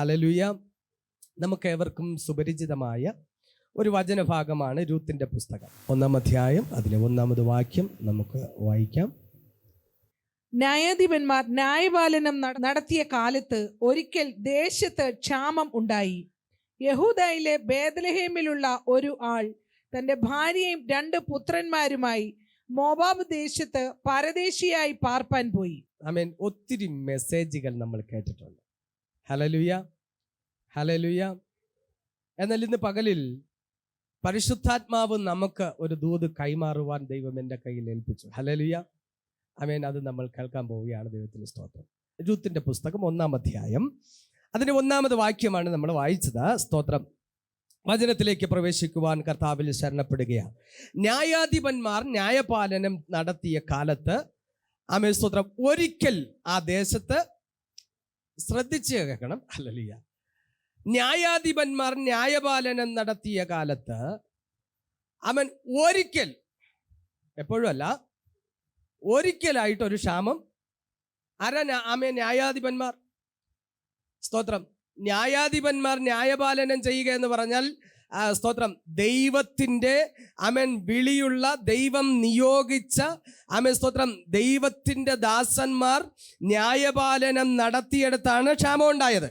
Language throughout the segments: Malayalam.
ഹല്ലേലൂയ. നമുക്കേവർക്കും സുപരിചിതമായ ഒരു വചനഭാഗമാണ് രൂത്തിന്റെ പുസ്തകം 1-ാം അധ്യായം, അതിലെ 1-ാമത് വാക്യം നമുക്ക് വായിക്കാം. ന്യായാധിപന്മാർ ന്യായപാലനം നടത്തിയ കാലത്ത് ഒരിക്കൽ ദേശത്ത് ക്ഷാമം ഉണ്ടായി. യഹൂദയിലെ ബേത്ലഹേമിലുള്ള ഒരു ആൾ തന്റെ ഭാര്യയും 2 പുത്രന്മാരുമായി മോവാബ് ദേശത്ത് പരദേശിയായി പാർപ്പാൻ പോയി. ആമേൻ. ഒത്തിരി മെസ്സേജുകൾ നമ്മൾ കേട്ടിട്ടുണ്ട്. Hallelujah, hallelujah. എന്നാൽ ഇന്ന് പകലിൽ പരിശുദ്ധാത്മാവ് നമുക്ക് ഒരു ദൂത് കൈമാറുവാൻ ദൈവം എൻ്റെ കയ്യിൽ ഏൽപ്പിച്ചു. ഹല്ലേലൂയ, ആമേൻ. അത് നമ്മൾ കേൾക്കാൻ പോവുകയാണ്. ദൈവത്തിന് സ്തോത്രം. രൂത്തിന്റെ പുസ്തകം 1-ാം അധ്യായം, അതിന്റെ 1-ാമത് വാക്യമാണ് നമ്മൾ വായിച്ചത്. സ്തോത്രം. വചനത്തിലേക്ക് പ്രവേശിക്കുവാൻ കർത്താവിൽ ശരണപ്പെടുകയാണ്. ന്യായാധിപന്മാർ ന്യായപാലനം നടത്തിയ കാലത്ത്, ആമേൻ, സ്തോത്രം, ഒരിക്കൽ ആ ദേശത്ത്, ശ്രദ്ധിച്ച് കേൾക്കണം, ഹല്ലേലൂയ, ന്യായാധിപന്മാർ ന്യായപാലനം നടത്തിയ കാലത്ത്, അവൻ ഒരിക്കൽ, എപ്പോഴും അല്ല, ഒരിക്കലായിട്ടൊരു ക്ഷാമം. ആമേൻ, ന്യായാധിപന്മാർ. സ്തോത്രം. ന്യായാധിപന്മാർ ന്യായപാലനം ചെയ്യുക എന്ന് പറഞ്ഞാൽ, സ്തോത്രം, ദൈവത്തിൻ്റെ ആമേൻ വിളിയുള്ള, ദൈവം നിയോഗിച്ച, ആമേൻ, സ്തോത്രം, ദൈവത്തിൻ്റെ ദാസന്മാർ ന്യായപാലനം നടത്തിയെടുത്താണ് ക്ഷാമം ഉണ്ടായത്.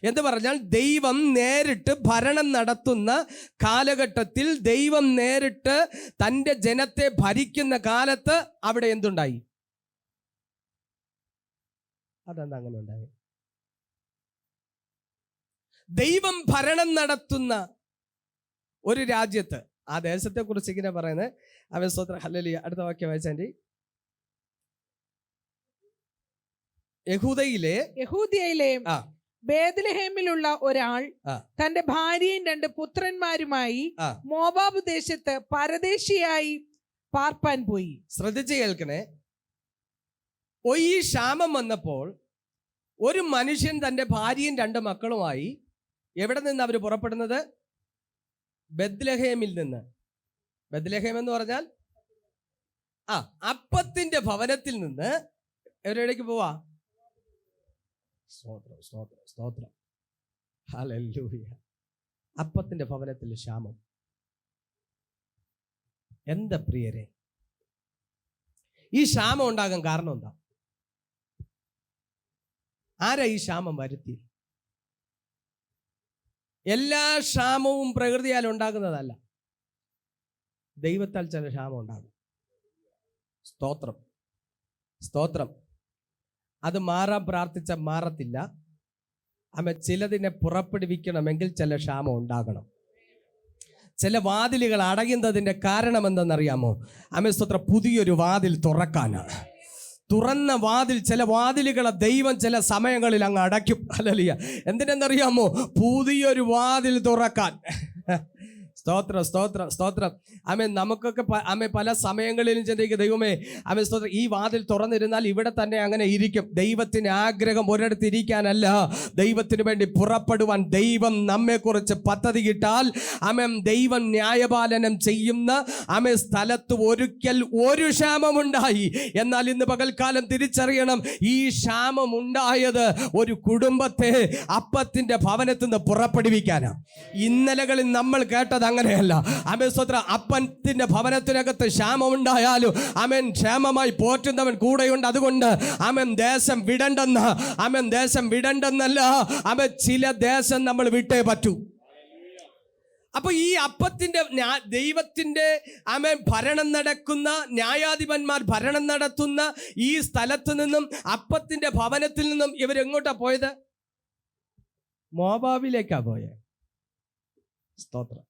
എന്ന് പറഞ്ഞാൽ ദൈവം നേരിട്ട് ഭരണം നടത്തുന്ന കാലഘട്ടത്തിൽ, ദൈവം നേരിട്ട് തൻ്റെ ജനത്തെ ഭരിക്കുന്ന കാലത്ത് അവിടെ എന്തുണ്ടായി? അതെന്താ അങ്ങനെ ഉണ്ടായി? ദൈവം ഭരണം നടത്തുന്ന ഒരു രാജ്യത്ത്, ആ ദേശത്തെ കുറിച്ച് ഇങ്ങനെ പറയുന്നത്, അവൻ സ്തോത്രം, ഹല്ലേലൂയ. അടുത്ത വാക്യം വായിച്ചാൽ, യഹൂദയിലെ ബേത്ലഹേമിലുള്ള ഒരാൾ തന്റെ ഭാര്യയും 2 പുത്രന്മാരുമായി മോവാബ് ദേശത്ത് പരദേശിയായി പാർപ്പാൻ പോയി. ശ്രദ്ധിച്ച് കേൾക്കണേ. ഈ ക്ഷാമം വന്നപ്പോൾ ഒരു മനുഷ്യൻ തന്റെ ഭാര്യയും 2 മക്കളുമായി എവിടെ നിന്ന് അവർ പുറപ്പെടുന്നത്? ബേത്ലഹേമിൽ നിന്ന്. ബേത്ലഹേം എന്ന് പറഞ്ഞാൽ അപ്പത്തിന്റെ ഭവനത്തിൽ നിന്ന് എവിടേക്ക് പോവാ? സ്തോത്രം, സ്തോത്രം, സ്തോത്രം, ഹല്ലേലൂയ. അപ്പത്തിന്റെ ഭവനത്തിൽ ക്ഷാമം. എന്താ പ്രിയരെ, ഈ ക്ഷാമം ഉണ്ടാകാൻ കാരണം എന്താ? ആരാ ഈ ക്ഷാമം വരുത്തി? എല്ലാ ക്ഷാമവും പ്രകൃതിയാൽ ഉണ്ടാകുന്നതല്ല. ദൈവത്താൽ ചില ക്ഷാമം ഉണ്ടാകും. സ്തോത്രം, സ്തോത്രം. അത് മാറാൻ പ്രാർത്ഥിച്ച മാറത്തില്ല. ചിലതിനെ പുറപ്പെടുവിക്കണമെങ്കിൽ ചില ക്ഷാമം ഉണ്ടാകണം. ചില വാതിലുകൾ അടയുന്നതിൻ്റെ കാരണം എന്തെന്നറിയാമോ? സ്തോത്രം, പുതിയൊരു വാതിൽ തുറക്കാനാണ്. തുറന്ന വാതിൽ, ചില വാതിലുകളെ ദൈവം ചില സമയങ്ങളിൽ അങ്ങ് അടയ്ക്കും. ഹല്ലേലൂയ. എന്തിനെന്നറിയാമോ? പുതിയൊരു വാതിൽ തുറക്കാൻ. സ്തോത്രം, സ്തോത്രം, സ്തോത്രം. നമുക്കൊക്കെ പല സമയങ്ങളിലും ചിന്തിക്കും, ദൈവമേ, സ്തോത്രം, ഈ വാതിൽ തുറന്നിരുന്നാൽ ഇവിടെ തന്നെ അങ്ങനെ ഇരിക്കും. ദൈവത്തിന് ആഗ്രഹം ഒരിടത്ത് ഇരിക്കാനല്ല, ദൈവത്തിന് വേണ്ടി പുറപ്പെടുവാൻ ദൈവം നമ്മെക്കുറിച്ച് പദ്ധതി ഇട്ടാൽ, ദൈവം ന്യായപാലനം ചെയ്യുന്ന സ്ഥലത്ത് ഒരിക്കൽ ഒരു ക്ഷാമമുണ്ടായി. എന്നാൽ ഇന്ന് പകൽക്കാലം തിരിച്ചറിയണം, ഈ ക്ഷാമം ഉണ്ടായത് ഒരു കുടുംബത്തെ അപ്പത്തിന്റെ ഭവനത്തിൽ നിന്ന് പുറപ്പെടുവിക്കാനാണ്. ഇന്നലകളിൽ നമ്മൾ കേട്ടത് അങ്ങനെയല്ല. സ്തോത്രം, അപ്പത്തിന്റെ ഭവനത്തിനകത്ത് ക്ഷാമമുണ്ടായാലും ക്ഷേമമായി പോറ്റുന്നവൻ കൂടെയുണ്ട്. അതുകൊണ്ട് ദേശം വിടണ്ടെന്ന്, ദേശം വിടണ്ടെന്നല്ല, ചില ദേശം നമ്മൾ വിട്ടേ പറ്റൂ. അപ്പൊ ഈ അപ്പത്തിന്റെ, ദൈവത്തിന്റെ ഭരണം നടക്കുന്ന, ന്യായാധിപന്മാർ ഭരണം നടത്തുന്ന ഈ സ്ഥലത്ത് നിന്നും, അപ്പത്തിന്റെ ഭവനത്തിൽ നിന്നും ഇവരെങ്ങോട്ടാ പോയത്? മോവാബിലേക്കാ പോയത്. സ്തോത്രം.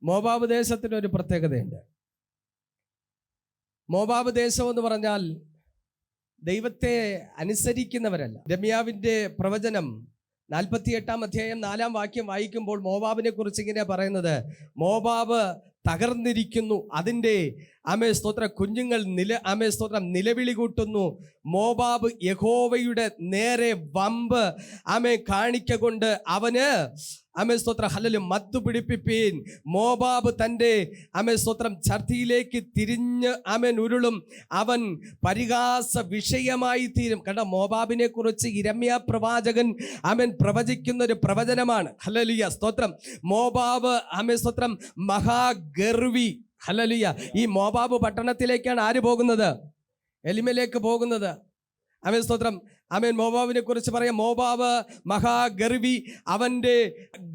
മോവാബ് ദേശത്തിന് ഒരു പ്രത്യേകതയുണ്ട്. മോവാബ് ദേശം എന്ന് പറഞ്ഞാൽ ദൈവത്തെ അനുസരിക്കുന്നവരല്ല. യിരെമ്യാവിന്റെ പ്രവചനം 48-ാം അധ്യായം 4-ാം വാക്യം വായിക്കുമ്പോൾ മോവാബിനെ കുറിച്ച് ഇങ്ങനെ പറയുന്നത്, മോവാബ് തകർന്നിരിക്കുന്നു. അതിൻ്റെ സ്തോത്രം കുഞ്ഞുങ്ങൾ സ്തോത്രം നിലവിളി കൂട്ടുന്നു. മോവാബ് യഹോവയുടെ നേരെ വമ്പ് കാണിക്ക കൊണ്ട് അവന് സ്തോത്രം ഹല്ലേലൂയ മത്തു പിടിപ്പിപ്പീൻ. മോവാബ് തൻ്റെ സ്തോത്രം ഛർദിയിലേക്ക് തിരിഞ്ഞ് ഉരുളും. അവൻ പരിഹാസ വിഷയമായി തീരും. കണ്ട, മോവാബിനെ കുറിച്ച് യിരെമ്യാ പ്രവാചകൻ പ്രവചിക്കുന്ന ഒരു പ്രവചനമാണ്. ഹല്ലേലൂയ സ്തോത്രം. മോവാബ് സ്തോത്രം മഹാഗർവി. ഹല്ലേലൂയ. ഈ മോവാബ് പട്ടണത്തിലേക്കാണ് ആര് പോകുന്നത്? എലിമേലേക്ക് പോകുന്നത്. സ്തോത്രം. മോവാബിനെ കുറിച്ച് പറയാം. മോവാബ് മഹാഗർവി. അവൻ്റെ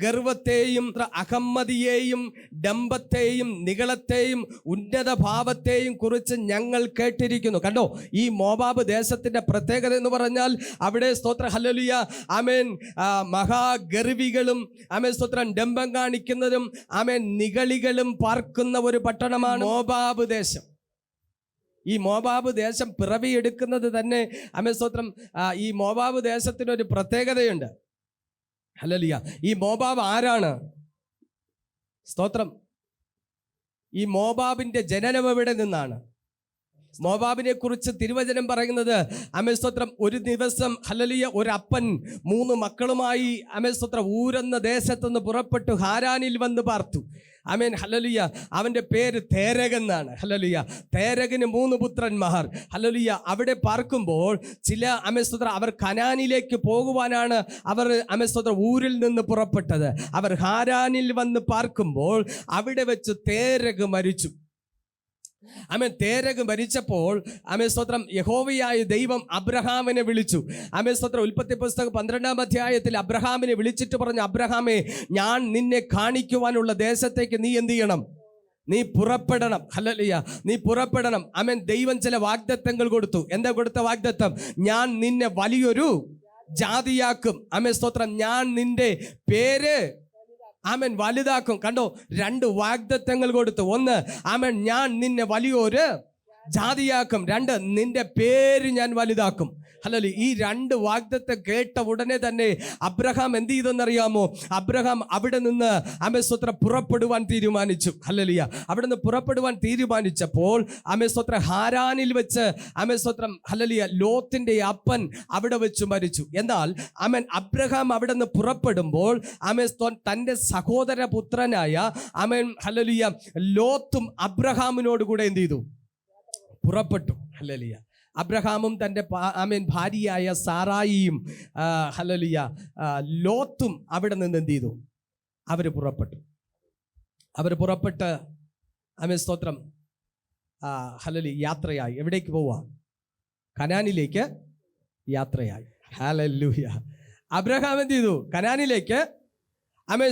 ഗർവത്തെയും അഹമ്മതിയെയും ഡംബത്തെയും നികളത്തെയും ഉന്നത ഭാവത്തെയും കുറിച്ച് ഞങ്ങൾ കേട്ടിരിക്കുന്നു. കണ്ടോ, ഈ മോവാബ് ദേശത്തിൻ്റെ പ്രത്യേകത എന്ന് പറഞ്ഞാൽ അവിടെ സ്തോത്ര ഹല്ലേലൂയ മഹാഗർവികളും സ്തോത്രം ഡംബം കാണിക്കുന്നതും നിഗളികളും പാർക്കുന്ന ഒരു പട്ടണമാണ് മോവാബ് ദേശം. ഈ മോവാബ് ദേശം പിറവിയെടുക്കുന്നത് തന്നെ സ്തോത്രം ഈ മോവാബ് ദേശത്തിനൊരു പ്രത്യേകതയുണ്ട്. ഹല്ലേലൂയ. ഈ മോവാബ് ആരാണ്? സ്തോത്രം. ഈ മോവാബിൻ്റെ ജനനം എവിടെ നിന്നാണ്? മോവാബിനെ കുറിച്ച് തിരുവചനം പറയുന്നത് സ്തോത്രം ഒരു ദിവസം ഹല്ലേലൂയ ഒരപ്പൻ 3 മക്കളുമായി സ്തോത്രം ഊരെന്ന ദേശത്തുനിന്ന് പുറപ്പെട്ടു ഹാരാനിൽ വന്ന് പാർത്തു. ഹല്ലേലൂയ. അവൻ്റെ പേര് തേരക് എന്നാണ്. ഹല്ലേലൂയ. തേരകിന് 3 പുത്രന്മാർ. ഹല്ലേലൂയ. അവിടെ പാർക്കുമ്പോൾ ചില സ്തോത്രം അവർ കനാനിലേക്ക് പോകുവാനാണ് അവർ സ്തോത്രം ഊരിൽ നിന്ന് പുറപ്പെട്ടത്. അവർ ഹാരാനിൽ വന്ന് പാർക്കുമ്പോൾ അവിടെ വെച്ച് തേരക് മരിച്ചു. തേരക് മരിച്ചപ്പോൾ സ്തോത്രം യഹോവയായ ദൈവം അബ്രഹാമിനെ വിളിച്ചു. സ്തോത്രം ഉൽപ്പത്തി പുസ്തകം 12-ാം അധ്യായത്തിൽ അബ്രഹാമിനെ വിളിച്ചിട്ട് പറഞ്ഞു, അബ്രഹാമേ, ഞാൻ നിന്നെ കാണിക്കുവാനുള്ള ദേശത്തേക്ക് നീ എന്ത് ചെയ്യണം? നീ പുറപ്പെടണം. ഹല്ലേലൂയ. നീ പുറപ്പെടണം. ദൈവം ചില വാഗ്ദത്തങ്ങൾ കൊടുത്തു. എന്താ കൊടുത്ത വാഗ്ദത്തം? ഞാൻ നിന്നെ വലിയൊരു ജാതിയാക്കും. സ്തോത്രം. ഞാൻ നിന്റെ പേര് വലുതാക്കും. കണ്ടോ, 2 വാഗ്ദത്തങ്ങൾ കൊടുത്തു. 1 ഞാൻ നിന്നെ വലിയൊരു ജാതിയാക്കും. 2 നിന്റെ പേര് ഞാൻ വലുതാക്കും. ഹല്ലേലൂയ. ഈ 2 വാഗ്ദത്തം കേട്ട ഉടനെ തന്നെ അബ്രഹാം എന്ത് ചെയ്തെന്നറിയാമോ? അബ്രഹാം അവിടെ നിന്ന് സ്തോത്രം പുറപ്പെടുവാൻ തീരുമാനിച്ചു. ഹല്ലേലൂയ. അവിടെ നിന്ന് പുറപ്പെടുവാൻ തീരുമാനിച്ചപ്പോൾ സ്തോത്രം ഹാരാനിൽ വെച്ച് സ്തോത്രം ഹല്ലേലൂയ ലോത്തിന്റെ അപ്പൻ അവിടെ വെച്ച് മരിച്ചു. എന്നാൽ അബ്രഹാം അവിടെ നിന്ന് പുറപ്പെടുമ്പോൾ തൻ്റെ സഹോദര പുത്രനായ ഹല്ലേലൂയ ലോത്തും അബ്രഹാമിനോട് കൂടെ എന്ത് ചെയ്തു? പുറപ്പെട്ടു. ഹല്ലേലൂയ. അബ്രഹാമും തൻ്റെ ഭാര്യയായ സാറായിയും ഹല്ലേലൂയ ലോത്തും അവിടെ നിന്ന് എന്ത് ചെയ്തു? അവർ പുറപ്പെട്ടു. അവർ പുറപ്പെട്ട് സ്തോത്രം ഹല്ലേലൂയ യാത്രയായി. എവിടേക്ക് പോവാ? കനാനിലേക്ക് യാത്രയായി. ഹല്ലേലൂയ. അബ്രഹാം എന്ത് ചെയ്തു? കനാനിലേക്ക്.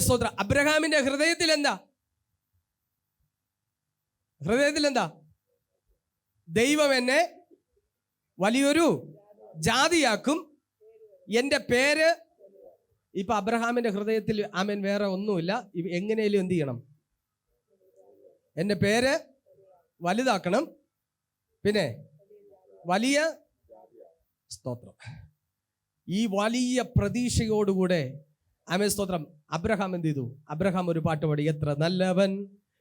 സ്തോത്രം. അബ്രഹാമിന്റെ ഹൃദയത്തിൽ എന്താ? ദൈവം എന്നെ വലിയൊരു ജാതിയാക്കും, എൻ്റെ പേര്. ഇപ്പൊ അബ്രഹാമിന്റെ ഹൃദയത്തിൽ വേറെ ഒന്നുമില്ല. എങ്ങനെയും എന്ത് ചെയ്യണം? എൻ്റെ പേര് വലുതാക്കണം, പിന്നെ വലിയ സ്തോത്രം. ഈ വലിയ പ്രതീക്ഷയോടുകൂടെ സ്തോത്രം അബ്രഹാം എന്ത് ചെയ്തു? അബ്രഹാം ഒരു പാട്ട് പാടി. എത്ര നല്ലവൻ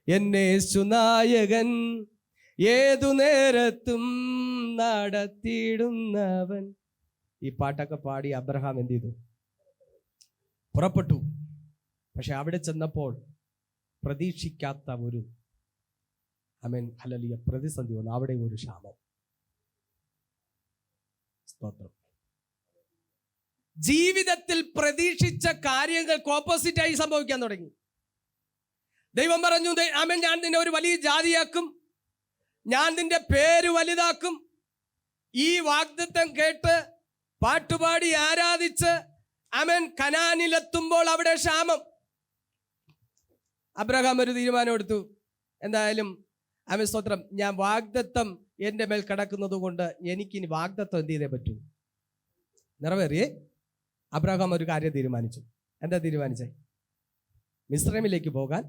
എന്നേശു നായകൻ, ഏതു നേരത്തും നടത്തിയിടുന്നവൻ. ഈ പാട്ടൊക്കെ പാടി അബ്രഹാം എന്ത് ചെയ്തു? പുറപ്പെട്ടു. പക്ഷെ അവിടെ ചെന്നപ്പോൾ പ്രതീക്ഷിക്കാത്ത ഒരു ഹല്ലേലൂയ പ്രതിസന്ധി വന്നു. അവിടെ ഒരു ക്ഷാമം. സ്തോത്രം. ജീവിതത്തിൽ പ്രതീക്ഷിച്ച കാര്യങ്ങൾക്ക് ഓപ്പോസിറ്റായി സംഭവിക്കാൻ തുടങ്ങി. ദൈവം പറഞ്ഞു, ഞാൻ നിന്നെ ഒരു വലിയ ജാതിയാക്കും, ഞാൻ നിന്റെ പേര് വലുതാക്കും. ഈ വാഗ്ദത്തം കേട്ട് പാട്ടുപാടി ആരാധിച്ച് കനാനിലെത്തുമ്പോൾ അവിടെ ക്ഷാമം. അബ്രഹാം ഒരു തീരുമാനം എടുത്തു. എന്തായാലും സ്തോത്രം, ഞാൻ വാഗ്ദത്തം എൻ്റെ മേൽ കിടക്കുന്നത് കൊണ്ട് എനിക്കിനി വാഗ്ദത്തം എന്ത് ചെയ്തേ പറ്റൂ? നിറവേറിയേ. അബ്രഹാം ഒരു കാര്യം തീരുമാനിച്ചു. എന്താ തീരുമാനിച്ചേ? മിസ്രൈമിലേക്ക് പോകാൻ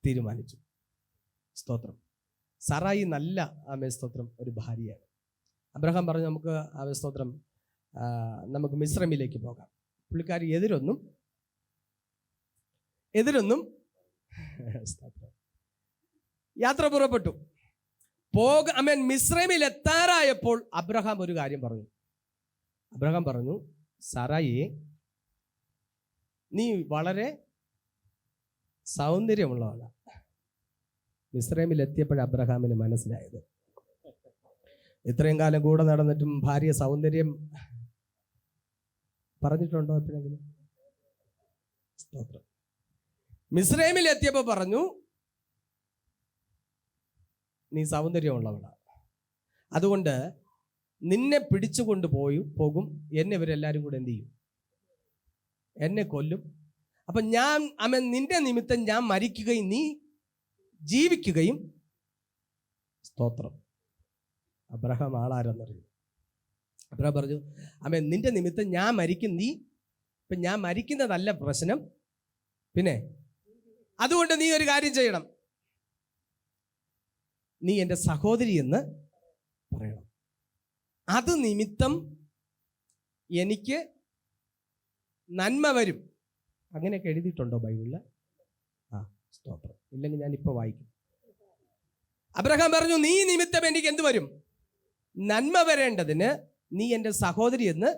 തീരുമാനിച്ചു. സ്തോത്രം. സാറായി നല്ല സ്തോത്രം ഒരു ഭാര്യയാണ്. അബ്രഹാം പറഞ്ഞു, നമുക്ക് സ്തോത്രം നമുക്ക് മിസ്രൈമിലേക്ക് പോകാം. പുള്ളിക്കാരി എതിരൊന്നും സ്തോത്രം യാത്ര പുറപ്പെട്ടു. മിസ്രൈമിൽ എത്താറായപ്പോൾ അബ്രഹാം ഒരു കാര്യം പറഞ്ഞു. അബ്രഹാം പറഞ്ഞു, സാറായിയെ, നീ വളരെ സൗന്ദര്യമുള്ളവളാണ്. മിസ്രൈമിൽ എത്തിയപ്പോഴാണ് അബ്രഹാമിന് മനസ്സിലായത്. ഇത്രയും കാലം കൂടെ നടന്നിട്ടും ഭാര്യ സൗന്ദര്യം പറഞ്ഞിട്ടുണ്ടോ എപ്പോഴെങ്കിലും? സ്തോത്രം. മിസ്രൈമിൽ എത്തിയപ്പോൾ പറഞ്ഞു, നീ സൗന്ദര്യമുള്ളവളാണ്, അതുകൊണ്ട് നിന്നെ പിടിച്ചുകൊണ്ട് പോകും. എന്നെ ഇവരെല്ലാവരും കൂടെ എന്ത് ചെയ്യും? എന്നെ കൊല്ലും. അപ്പം നിന്റെ നിമിത്തം ഞാൻ മരിക്കുകയും നീ ജീവിക്കുകയും. സ്തോത്രം. അബ്രഹാം ആളാരെന്നറിയും. അബ്രഹാം പറഞ്ഞു, നിന്റെ നിമിത്തം ഞാൻ മരിക്കും. ഇപ്പം ഞാൻ മരിക്കുന്നതല്ല പ്രശ്നം, പിന്നെ അതുകൊണ്ട് നീ ഒരു കാര്യം ചെയ്യണം. നീ എൻ്റെ സഹോദരി എന്ന് പറയണം. അത് നിമിത്തം എനിക്ക് നന്മ വരും. അങ്ങനെയൊക്കെ എഴുതിയിട്ടുണ്ടോ ബൈബിളിൽ? സ്തോത്രം. ഇല്ലെങ്കിൽ ഞാൻ ഇപ്പോൾ വായിക്കും. അബ്രഹാം പറഞ്ഞു, നീ നിമിത്തം എനിക്ക് എന്ത് വരും? നന്മ വരേണ്ടതിന് നീ എൻ്റെ സഹോദരി എന്ന്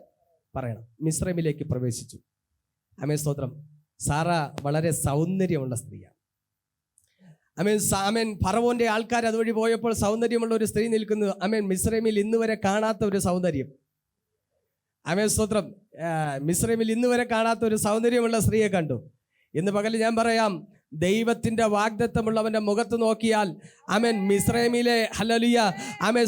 പറയണം. മിസ്രൈമിലേക്ക് പ്രവേശിച്ചു. സ്തോത്രം. സാറ വളരെ സൗന്ദര്യമുള്ള സ്ത്രീയാണ്. ഫറവോന്റെ ആൾക്കാർ അതുവഴി പോയപ്പോൾ സൗന്ദര്യമുള്ള ഒരു സ്ത്രീ നിൽക്കുന്നു. മിസ്രൈമിൽ ഇന്ന് വരെ കാണാത്ത ഒരു സൗന്ദര്യം. സ്തോത്രം. മിസ്രൈമിൽ ഇന്ന് വരെ കാണാത്ത ഒരു സൗന്ദര്യമുള്ള സ്ത്രീയെ കണ്ടു. ഇന്ന് പകൽ ഞാൻ പറയാം, ദൈവത്തിന്റെ വാഗ്ദത്തമുള്ളവന്റെ മുഖത്ത് നോക്കിയാൽ മിസ്രൈമിലെ ഹല്ലേലൂയ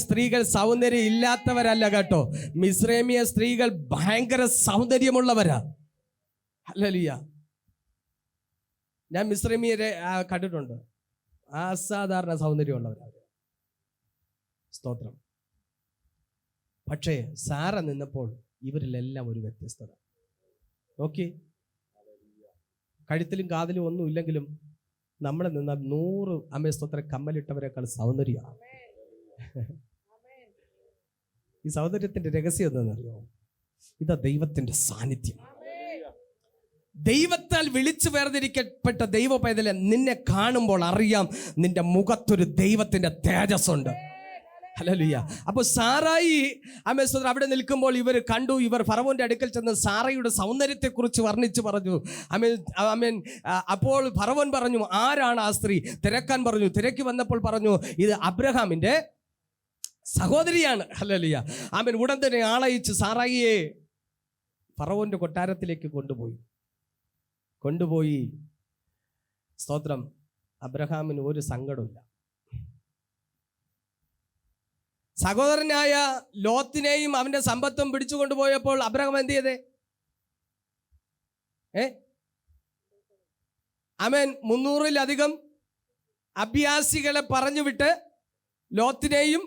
സ്ത്രീകൾ സൗന്ദര്യം ഇല്ലാത്തവരല്ല കേട്ടോ. മിസ്രൈമിയ സ്ത്രീകൾ ഭയങ്കര സൗന്ദര്യമുള്ളവരാ. ഹല്ലേലൂയ. ഞാൻ മിസ്രൈമിയരെ കണ്ടിട്ടുണ്ട്. അസാധാരണ സൗന്ദര്യമുള്ളവരാണ്. സ്തോത്രം. പക്ഷേ സാറ നിന്നപ്പോൾ ഇവരിലെല്ലാം ഒരു വ്യത്യസ്തത നോക്കി. കഴുത്തിലും കാതിലും ഒന്നും ഇല്ലെങ്കിലും നമ്മൾ നിന്നാൽ 100 സ്തോത്ര കമ്മലിട്ടവരെക്കാൾ സൗന്ദര്യമാണ്. ഈ സൗന്ദര്യത്തിന്റെ രഹസ്യം എന്താണെന്നറിയോ? ഇതാ ദൈവത്തിന്റെ സാന്നിധ്യം. ദൈവത്താൽ വിളിച്ചു വേർതിരിക്കപ്പെട്ട ദൈവ പൈതലെ, നിന്നെ കാണുമ്പോൾ അറിയാം നിന്റെ മുഖത്തൊരു ദൈവത്തിന്റെ തേജസ്സുണ്ട്. ഹല്ലേലൂയ. അപ്പോൾ സാറായി അവിടെ നിൽക്കുമ്പോൾ ഇവർ കണ്ടു. ഇവർ ഫറവോന്റെ അടുക്കൽ ചെന്ന് സാറയുടെ സൗന്ദര്യത്തെക്കുറിച്ച് വർണ്ണിച്ചു പറഞ്ഞു. അപ്പോൾ ഫറവോൻ പറഞ്ഞു, ആരാണ് ആ സ്ത്രീ? തിരക്കാൻ പറഞ്ഞു. തിരക്കി വന്നപ്പോൾ പറഞ്ഞു, ഇത് അബ്രഹാമിന്റെ സഹോദരിയാണ്. ഹല്ലേലൂയ. ഉടൻ തന്നെ ആളയച്ച് സാറായിയെ ഫറവോന്റെ കൊട്ടാരത്തിലേക്ക് കൊണ്ടുപോയി. സ്തോത്രം. അബ്രഹാമിന് ഒരു സങ്കടമില്ല. സഹോദരനായ ലോത്തിനെയും അവന്റെ സമ്പത്തും പിടിച്ചു കൊണ്ടുപോയപ്പോൾ അബ്രഹാം എന്ത് ചെയ്തേ? 300-ലധികം അഭ്യാസികളെ പറഞ്ഞു വിട്ട് ലോത്തിനെയും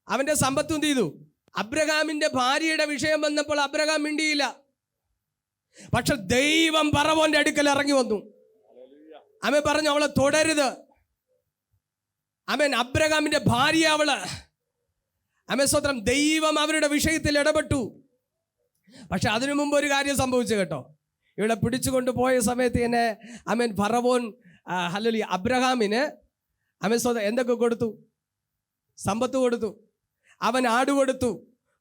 അവന്റെ സമ്പത്തും എന്ത് ചെയ്തു? അബ്രഹാമിന്റെ ഭാര്യയുടെ വിഷയം വന്നപ്പോൾ അബ്രഹാം മിണ്ടിയില്ല. പക്ഷെ ദൈവം ഫറവോന്റെ അടുക്കൽ ഇറങ്ങി വന്നു. പറഞ്ഞു, അവളെ തുടരുത്. അബ്രഹാമിന്റെ ഭാര്യ അവള്. സ്തോത്രം. ദൈവം അവരുടെ വിഷയത്തിൽ ഇടപെട്ടു. പക്ഷെ അതിനു മുമ്പ് ഒരു കാര്യം സംഭവിച്ചു കേട്ടോ. ഇവിടെ പിടിച്ചുകൊണ്ട് പോയ സമയത്ത് തന്നെ ഫറവോൻ ഹല്ലേലൂയ അബ്രഹാമിന് സ്തോത്രം എന്തൊക്കെ കൊടുത്തു? സമ്പത്ത് കൊടുത്തു. അവൻ ആട് കൊടുത്തു,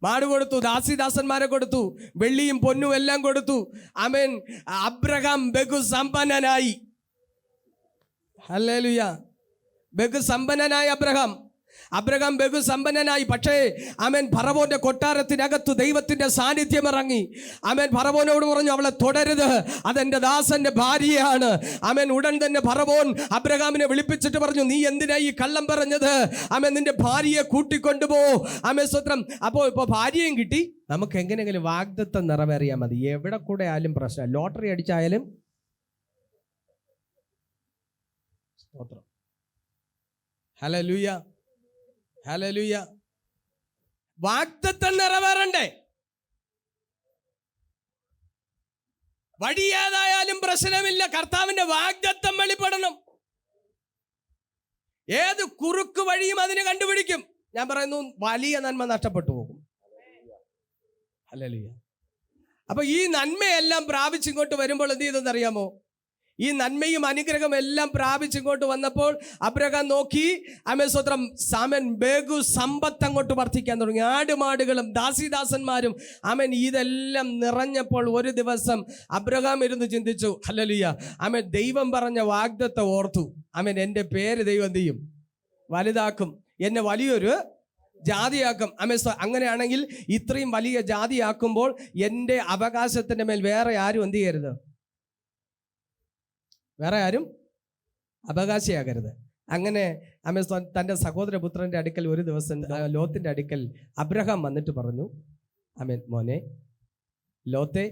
മാട് കൊടുത്തു, ദാസിദാസന്മാരെ കൊടുത്തു, വെള്ളിയും പൊന്നും എല്ലാം കൊടുത്തു. അബ്രഹാം ബഹുസമ്പന്നനായി. ഹല്ലേലൂയ. ബഹുസമ്പന്നനായ അബ്രഹാം ബഹുസമ്പന്നനായി. പക്ഷേ ഫറവോന്റെ കൊട്ടാരത്തിനകത്ത് ദൈവത്തിന്റെ സാന്നിധ്യം ഇറങ്ങി. ഫറവോനോട് പറഞ്ഞു, അവളെ തുടരുത്, അതെന്റെ ദാസന്റെ ഭാര്യയാണ്. ഉടൻ തന്നെ ഫറവോൻ അബ്രഹാമിനെ വിളിപ്പിച്ചിട്ട് പറഞ്ഞു, നീ എന്തിനാ ഈ കള്ളം പറഞ്ഞത്? നിന്റെ ഭാര്യയെ കൂട്ടിക്കൊണ്ടുപോ. സ്തോത്രം. അപ്പോൾ ഇപ്പൊ ഭാര്യയും കിട്ടി. നമുക്ക് എങ്ങനെയെങ്കിലും വാഗ്ദത്തം നിറവേറിയാൽ മതി. എവിടെ കൂടെ ആയാലും പ്രശ്നം. ലോട്ടറി അടിച്ചായാലും. സ്തോത്രം. ഹല്ലേലൂയ. ഹല്ലേലൂയ. വാഗ്ദത്തം നിറവേറണ്ടേ? വഴി ഏതായാലും പ്രശ്നമില്ല, കർത്താവിന്റെ വാഗ്ദത്തം വെളിപ്പെടണം. ഏത് കുറുക്ക് വഴിയും അതിന് കണ്ടുപിടിക്കും. ഞാൻ പറയുന്നു, വലിയ നന്മ നഷ്ടപ്പെട്ടു പോകും. ഹല്ലേലൂയ. അപ്പൊ ഈ നന്മയെല്ലാം പ്രാപിച്ചിങ്ങോട്ട് വരുമ്പോൾ എന്ത് ചെയ്തെന്നറിയാമോ? ഈ നന്മയും അനുഗ്രഹം എല്ലാം പ്രാപിച്ചിങ്ങോട്ട് വന്നപ്പോൾ അബ്രഹാം നോക്കി, ആമേൻ സ്തോത്രം, സാമൻ ബഹു സമ്പത്ത് അങ്ങോട്ട് വർദ്ധിക്കാൻ തുടങ്ങി. ആടുമാടുകളും ദാസിദാസന്മാരും, ആമേൻ, ഇതെല്ലാം നിറഞ്ഞപ്പോൾ ഒരു ദിവസം അബ്രഹാം ഇരുന്ന് ചിന്തിച്ചു, ഹല്ലേലൂയ, ആമേൻ, ദൈവം പറഞ്ഞ വാഗ്ദത്തം ഓർത്തു. ആമേൻ, എൻ്റെ പേര് ദൈവം എന്ത് ചെയ്യും? വലുതാക്കും, എന്നെ വലിയൊരു ജാതിയാക്കും. ആമേൻ. അങ്ങനെയാണെങ്കിൽ ഇത്രയും വലിയ ജാതിയാക്കുമ്പോൾ എൻ്റെ അവകാശത്തിൻ്റെ മേൽ വേറെ ആരും എന്ത് ചെയ്യരുത്? വേറെ ആരും അവകാശിയാകരുത്. അങ്ങനെ ആമേൻ തൻ്റെ സഹോദരപുത്രൻ്റെ അടുക്കൽ ഒരു ദിവസം ലോത്തിൻ്റെ അടുക്കൽ അബ്രഹാം വന്നിട്ട് പറഞ്ഞു, ആമേൻ, മോനെ ലോത്തെ,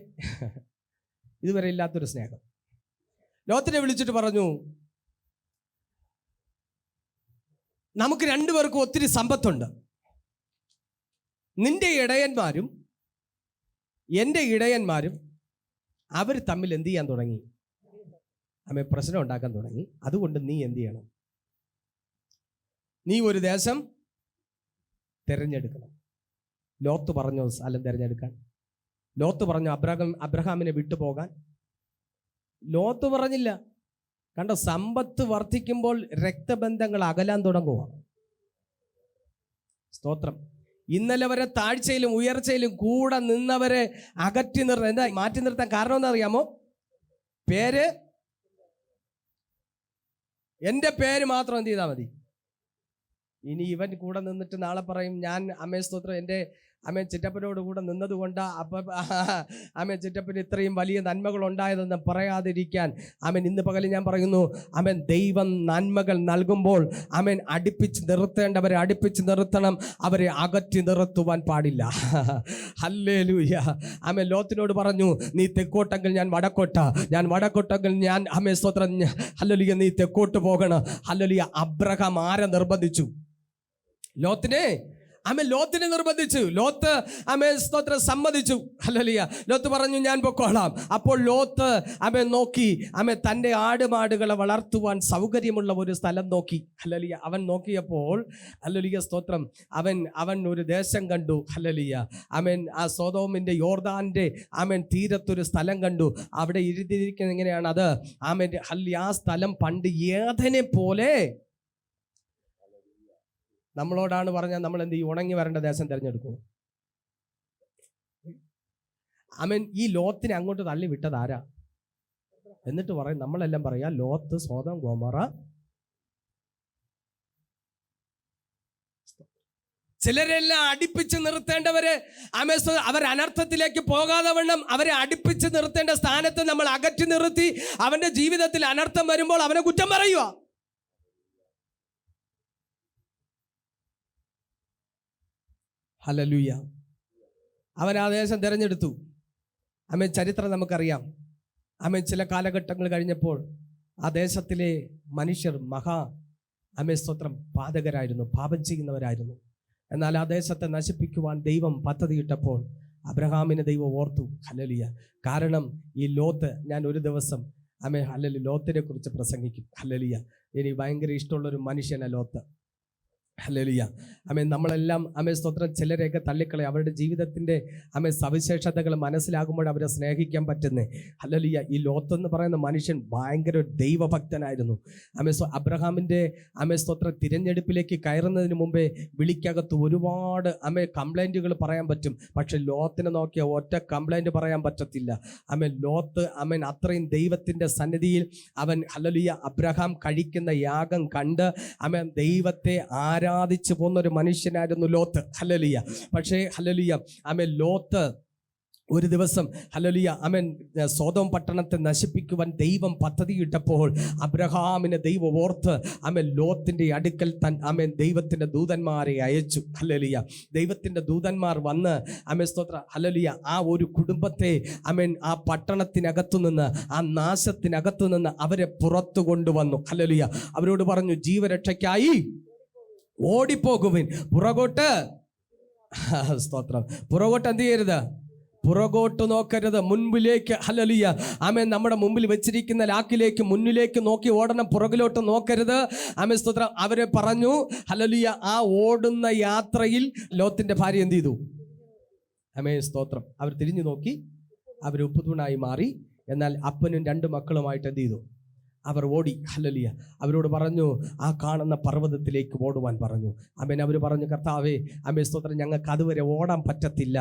ഇതുവരെ ഇല്ലാത്തൊരു സ്നേഹം. ലോത്തിനെ വിളിച്ചിട്ട് പറഞ്ഞു, നമുക്ക് രണ്ടുപേർക്കും ഒത്തിരി സമ്പത്തുണ്ട്. നിന്റെ ഇടയന്മാരും എൻ്റെ ഇടയന്മാരും അവർ തമ്മിൽ എന്ത് ചെയ്യാൻ തുടങ്ങി? അമ്മ പ്രശ്നം ഉണ്ടാക്കാൻ തുടങ്ങി. അതുകൊണ്ട് നീ എന്ത് ചെയ്യണം? നീ ഒരു ദേശം തിരഞ്ഞെടുക്കണം. ലോത്ത് പറഞ്ഞോ സ്ഥലം തിരഞ്ഞെടുക്കാൻ? ലോത്ത് പറഞ്ഞു അബ്രഹാമിനെ വിട്ടുപോകാൻ? ലോത്ത് പറഞ്ഞില്ല. കണ്ടോ, സമ്പത്ത് വർദ്ധിക്കുമ്പോൾ രക്തബന്ധങ്ങൾ അകലാൻ തുടങ്ങുക. സ്തോത്രം. ഇന്നലെ വരെ താഴ്ചയിലും ഉയർച്ചയിലും കൂടെ നിന്നവരെ അകറ്റി നിർത്താൻ, എന്താ മാറ്റി നിർത്താൻ കാരണം എന്താ അറിയാമോ? പേര്, എൻ്റെ പേര് മാത്രം എന്ത് ചെയ്താൽ മതി. ഇനി ഇവൻ കൂടെ നിന്നിട്ട് നാളെ പറയും, ഞാൻ അമ്മേ സ്തോത്രം എൻ്റെ അമ്മേ ചിറ്റപ്പനോട് കൂടെ നിന്നതുകൊണ്ട് അമ്മേ ചിറ്റപ്പന് ഇത്രയും വലിയ നന്മകൾ ഉണ്ടായതെന്ന് പറയാതിരിക്കാൻ അമ്മൻ ഇന്ന് പകൽ ഞാൻ പറയുന്നു, അമ്മൻ ദൈവം നന്മകൾ നൽകുമ്പോൾ അമ്മൻ അടുപ്പിച്ച് നിർത്തേണ്ടവരെ അടുപ്പിച്ച് നിർത്തണം, അവരെ അകറ്റി നിർത്തുവാൻ പാടില്ല. ഹല്ലേലൂയ. അമ്മൻ ലോത്തിനോട് പറഞ്ഞു, നീ തെക്കോട്ടെങ്കിൽ ഞാൻ വടക്കോട്ട, ഞാൻ വടക്കോട്ടെങ്കിൽ ഞാൻ അമ്മേ സ്തോത്രം, ഹല്ലേലൂയ, നീ തെക്കോട്ട് പോകണം. ഹല്ലേലൂയ. അബ്രഹാം ആരെ നിർബന്ധിച്ചു? ലോത്തിനെ. ലോത്തിനെ നിർബന്ധിച്ചു. ലോത്ത് സ്തോത്രം സമ്മതിച്ചു. ഹല്ലേലൂയ. ലോത്ത് പറഞ്ഞു, ഞാൻ പൊക്കോളാം. അപ്പോൾ ലോത്ത് നോക്കി തൻ്റെ ആടുമാടുകളെ വളർത്തുവാൻ സൗകര്യമുള്ള ഒരു സ്ഥലം നോക്കി. ഹല്ലേലൂയ. അവൻ നോക്കിയപ്പോൾ ഹല്ലേലൂയ സ്തോത്രം അവൻ ഒരു ദേശം കണ്ടു. ഹല്ലേലൂയ. ആ സൊദോമിൻ്റെ യോർദാൻ്റെ തീരത്തൊരു സ്ഥലം കണ്ടു. അവിടെ ഇരുന്നിരിക്കുന്നത് എങ്ങനെയാണ്? അത് ആ സ്ഥലം പണ്ട് ഏദനെ പോലെ, നമ്മളോടാണ് പറഞ്ഞാൽ നമ്മൾ എന്ത് ചെയ്യും? ഉണങ്ങി വരേണ്ട ദേശം തിരഞ്ഞെടുക്കും. ഈ ലോത്തിനെ അങ്ങോട്ട് തള്ളി വിട്ടത് ആരാ? എന്നിട്ട് പറയും, നമ്മളെല്ലാം പറയാ ലോത്ത്, സോദോം, ഗൊമോറ. ചിലരെല്ലാം അടുപ്പിച്ച് നിർത്തേണ്ടവരെ അവർ അനർത്ഥത്തിലേക്ക് പോകാതെ വണ്ണം അവരെ അടുപ്പിച്ച് നിർത്തേണ്ട സ്ഥാനത്ത് നമ്മൾ അകറ്റി നിർത്തി അവന്റെ ജീവിതത്തിൽ അനർത്ഥം വരുമ്പോൾ അവനെ കുറ്റം പറയുക. ഹല്ലേലൂയ. അവൻ ആ ദേശം തിരഞ്ഞെടുത്തു. ചരിത്രം നമുക്കറിയാം. ചില കാലഘട്ടങ്ങൾ കഴിഞ്ഞപ്പോൾ ആ ദേശത്തിലെ മനുഷ്യർ സ്തോത്രം പാതകരായിരുന്നു, പാപം ചെയ്യുന്നവരായിരുന്നു. എന്നാൽ ആ ദേശത്തെ നശിപ്പിക്കുവാൻ ദൈവം പദ്ധതിയിട്ടപ്പോൾ അബ്രഹാമിനെ ദൈവം ഓർത്തു. ഹല്ലേലൂയ. കാരണം ഈ ലോത്ത്, ഞാൻ ഒരു ദിവസം ഹല്ലേലൂയ ലോത്തിനെ കുറിച്ച് പ്രസംഗിക്കും. ഹല്ലേലൂയ. എനിക്ക് ഭയങ്കര ഇഷ്ടമുള്ളൊരു മനുഷ്യനാണ് ലോത്ത്. ഹല്ലേലൂയ. നമ്മളെല്ലാം സ്തോത്രം ചിലരെയൊക്കെ തള്ളിക്കളയും. അവരുടെ ജീവിതത്തിൻ്റെ സവിശേഷതകൾ മനസ്സിലാകുമ്പോൾ അവരെ സ്നേഹിക്കാൻ പറ്റുന്നേ. ഹല്ലേലൂയ. ഈ ലോത്തെന്ന് പറയുന്ന മനുഷ്യൻ ഭയങ്കര ദൈവഭക്തനായിരുന്നു. അബ്രഹാമിൻ്റെ സ്തോത്ര തിരഞ്ഞെടുപ്പിലേക്ക് കയറുന്നതിന് മുമ്പേ വിളിക്കകത്ത് ഒരുപാട് കംപ്ലൈൻറ്റുകൾ പറയാൻ പറ്റും. പക്ഷെ ലോത്തിനെ നോക്കിയ ഒറ്റ കംപ്ലൈൻറ്റ് പറയാൻ പറ്റത്തില്ല. ലോത്ത് അത്രയും ദൈവത്തിൻ്റെ സന്നിധിയിൽ ഹല്ലേലൂയ അബ്രഹാം കഴിക്കുന്ന യാഗം കണ്ട് ദൈവത്തെ ആരാധിച്ചു പോകുന്നൊരു മനുഷ്യനായിരുന്നു ലോത്ത്. ഹല്ലേലൂയ. പക്ഷേ ഹല്ലേലൂയ ലോത്ത് ഒരു ദിവസം ഹല്ലേലൂയ സോദോം പട്ടണത്തെ നശിപ്പിക്കുവാൻ ദൈവം പദ്ധതിയിട്ടപ്പോൾ അബ്രഹാമിനെ ദൈവം ഓർത്ത് ലോത്തിൻ്റെ അടുക്കൽ ദൈവത്തിൻ്റെ ദൂതന്മാരെ അയച്ചു. ഹല്ലേലൂയ. ദൈവത്തിൻ്റെ ദൂതന്മാർ വന്ന് സ്തോത്ര ഹല്ലേലൂയ ആ ഒരു കുടുംബത്തെ ആ പട്ടണത്തിനകത്തു നിന്ന്, ആ നാശത്തിനകത്തു നിന്ന് അവരെ പുറത്തു കൊണ്ടുവന്നു. ഹല്ലേലൂയ. അവരോട് പറഞ്ഞു, ജീവരക്ഷയ്ക്കായി ഓടിപ്പോകുവിൻ, പുറകോട്ട്. സ്തോത്രം. പുറകോട്ട് എന്ത് ചെയ്യരുത്? പുറകോട്ട് നോക്കരുത്, മുൻപിലേക്ക്. ഹല്ലേലൂയ. നമ്മുടെ മുമ്പിൽ വെച്ചിരിക്കുന്ന ലാക്കിലേക്ക്, മുന്നിലേക്ക് നോക്കി ഓടണം, പുറകിലോട്ട് നോക്കരുത്. സ്തോത്രം. അവരെ പറഞ്ഞു. ഹല്ലേലൂയ. ആ ഓടുന്ന യാത്രയിൽ ലോത്തിന്റെ ഭാര്യ എന്ത് ചെയ്തു? സ്തോത്രം. അവർ തിരിഞ്ഞു നോക്കി, അവർ ഉപ്പുതൂണായി മാറി. എന്നാൽ അപ്പനും 2 മക്കളുമായിട്ട് എന്ത് ചെയ്തു? അവർ ഓടി. ഹല്ലേലൂയ. അവരോട് പറഞ്ഞു ആ കാണുന്ന പർവ്വതത്തിലേക്ക് ഓടുവാൻ പറഞ്ഞു. ആമേൻ. അവർ പറഞ്ഞു, കർത്താവേ ആമേൻ സ്തോത്രം, ഞങ്ങൾക്ക് അതുവരെ ഓടാൻ പറ്റത്തില്ല.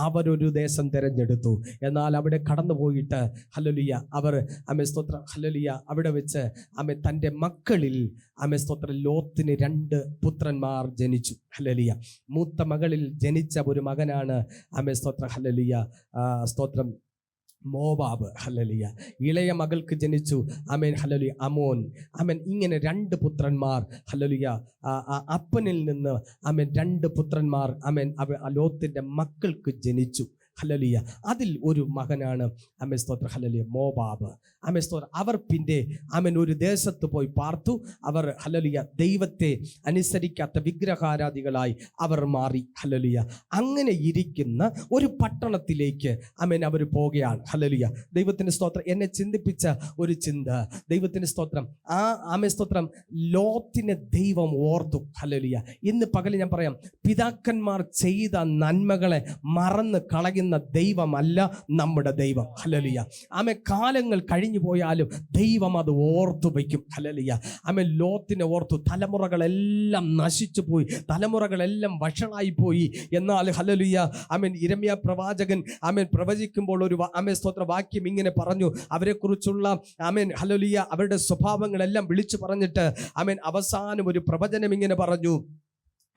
അവരൊരു ദേശം തിരഞ്ഞെടുത്തു. എന്നാൽ അവിടെ കടന്നു പോയിട്ട് ഹല്ലേലൂയ അവർ ആമേൻ സ്തോത്രം ഹല്ലേലൂയ അവിടെ വെച്ച് ആമേൻ തൻ്റെ മക്കളിൽ ആമേൻ സ്തോത്രം ലോത്തിന് 2 പുത്രന്മാർ ജനിച്ചു. ഹല്ലേലൂയ. മൂത്ത മകളിൽ ജനിച്ച ഒരു മകനാണ് ആമേൻ സ്തോത്രം ഹല്ലേലൂയ സ്തോത്രം മോവാബ്. ഹല്ലേലൂയ. ഇളയ മകൾക്ക് ജനിച്ചു ആമേൻ ഹല്ലേലൂയ അമോൻ. ആമേൻ. ഇങ്ങനെ 2 പുത്രന്മാർ ഹല്ലേലൂയ അപ്പനിൽ നിന്ന് ആമേൻ 2 പുത്രന്മാർ ആമേൻ ലോത്തിന്റെ മക്കൾക്ക് ജനിച്ചു. ഹല്ലേലൂയ. അതിൽ ഒരു മകനാണ് ആമേൻ സ്തോത്രം ഹല്ലേലൂയ മോവാബ്. ആമേൻ സ്തോത്രം. അവർ പിന്നെ ആമേൻ ഒരു ദേശത്ത് പോയി പാർത്തു. അവർ ഹല്ലേലൂയ ദൈവത്തെ അനുസരിക്കാത്ത വിഗ്രഹാരാധികളായി അവർ മാറി. ഹല്ലേലൂയ. അങ്ങനെ ഇരിക്കുന്ന ഒരു പട്ടണത്തിലേക്ക് ആമേൻ അവർ പോവുകയാണ്. ഹല്ലേലൂയ. ദൈവത്തിന്റെ സ്തോത്രം. എന്നെ ചിന്തിപ്പിച്ച ഒരു ചിന്ത, ദൈവത്തിന്റെ സ്തോത്രം, ആമേൻ സ്തോത്രം, ലോത്തിനെ ദൈവം ഓർത്തു. ഹല്ലേലൂയ. ഇന്ന് പകൽ ഞാൻ പറയാം, പിതാക്കന്മാർ ചെയ്ത നന്മകളെ മറന്ന് കളയുന്ന ദൈവമല്ല നമ്മുടെ ദൈവം. ഹല്ലേലൂയ. ആമേൻ. കാലങ്ങൾ കഴിഞ്ഞു പോയാലും ദൈവം അത് ഓർത്തു വയ്ക്കും. ഹല്ലേലൂയ. ആമേൻ. ലോത്തിനെ ഓർത്തു. തലമുറകളെല്ലാം നശിച്ചു പോയി, തലമുറകളെല്ലാം വഷളായി പോയി. എന്നാൽ ഹല്ലേലൂയ ആമേൻ യിരെമ്യാ പ്രവാചകൻ ആമേൻ പ്രവചിക്കുമ്പോൾ ഒരു ആമേൻ സ്തോത്ര വാക്യം ഇങ്ങനെ പറഞ്ഞു. അവരെക്കുറിച്ചുള്ള ആമേൻ ഹല്ലേലൂയ അവരുടെ സ്വഭാവങ്ങളെല്ലാം വിളിച്ചു പറഞ്ഞിട്ട് ആമേൻ അവസാനം ഒരു പ്രവചനം ഇങ്ങനെ പറഞ്ഞു.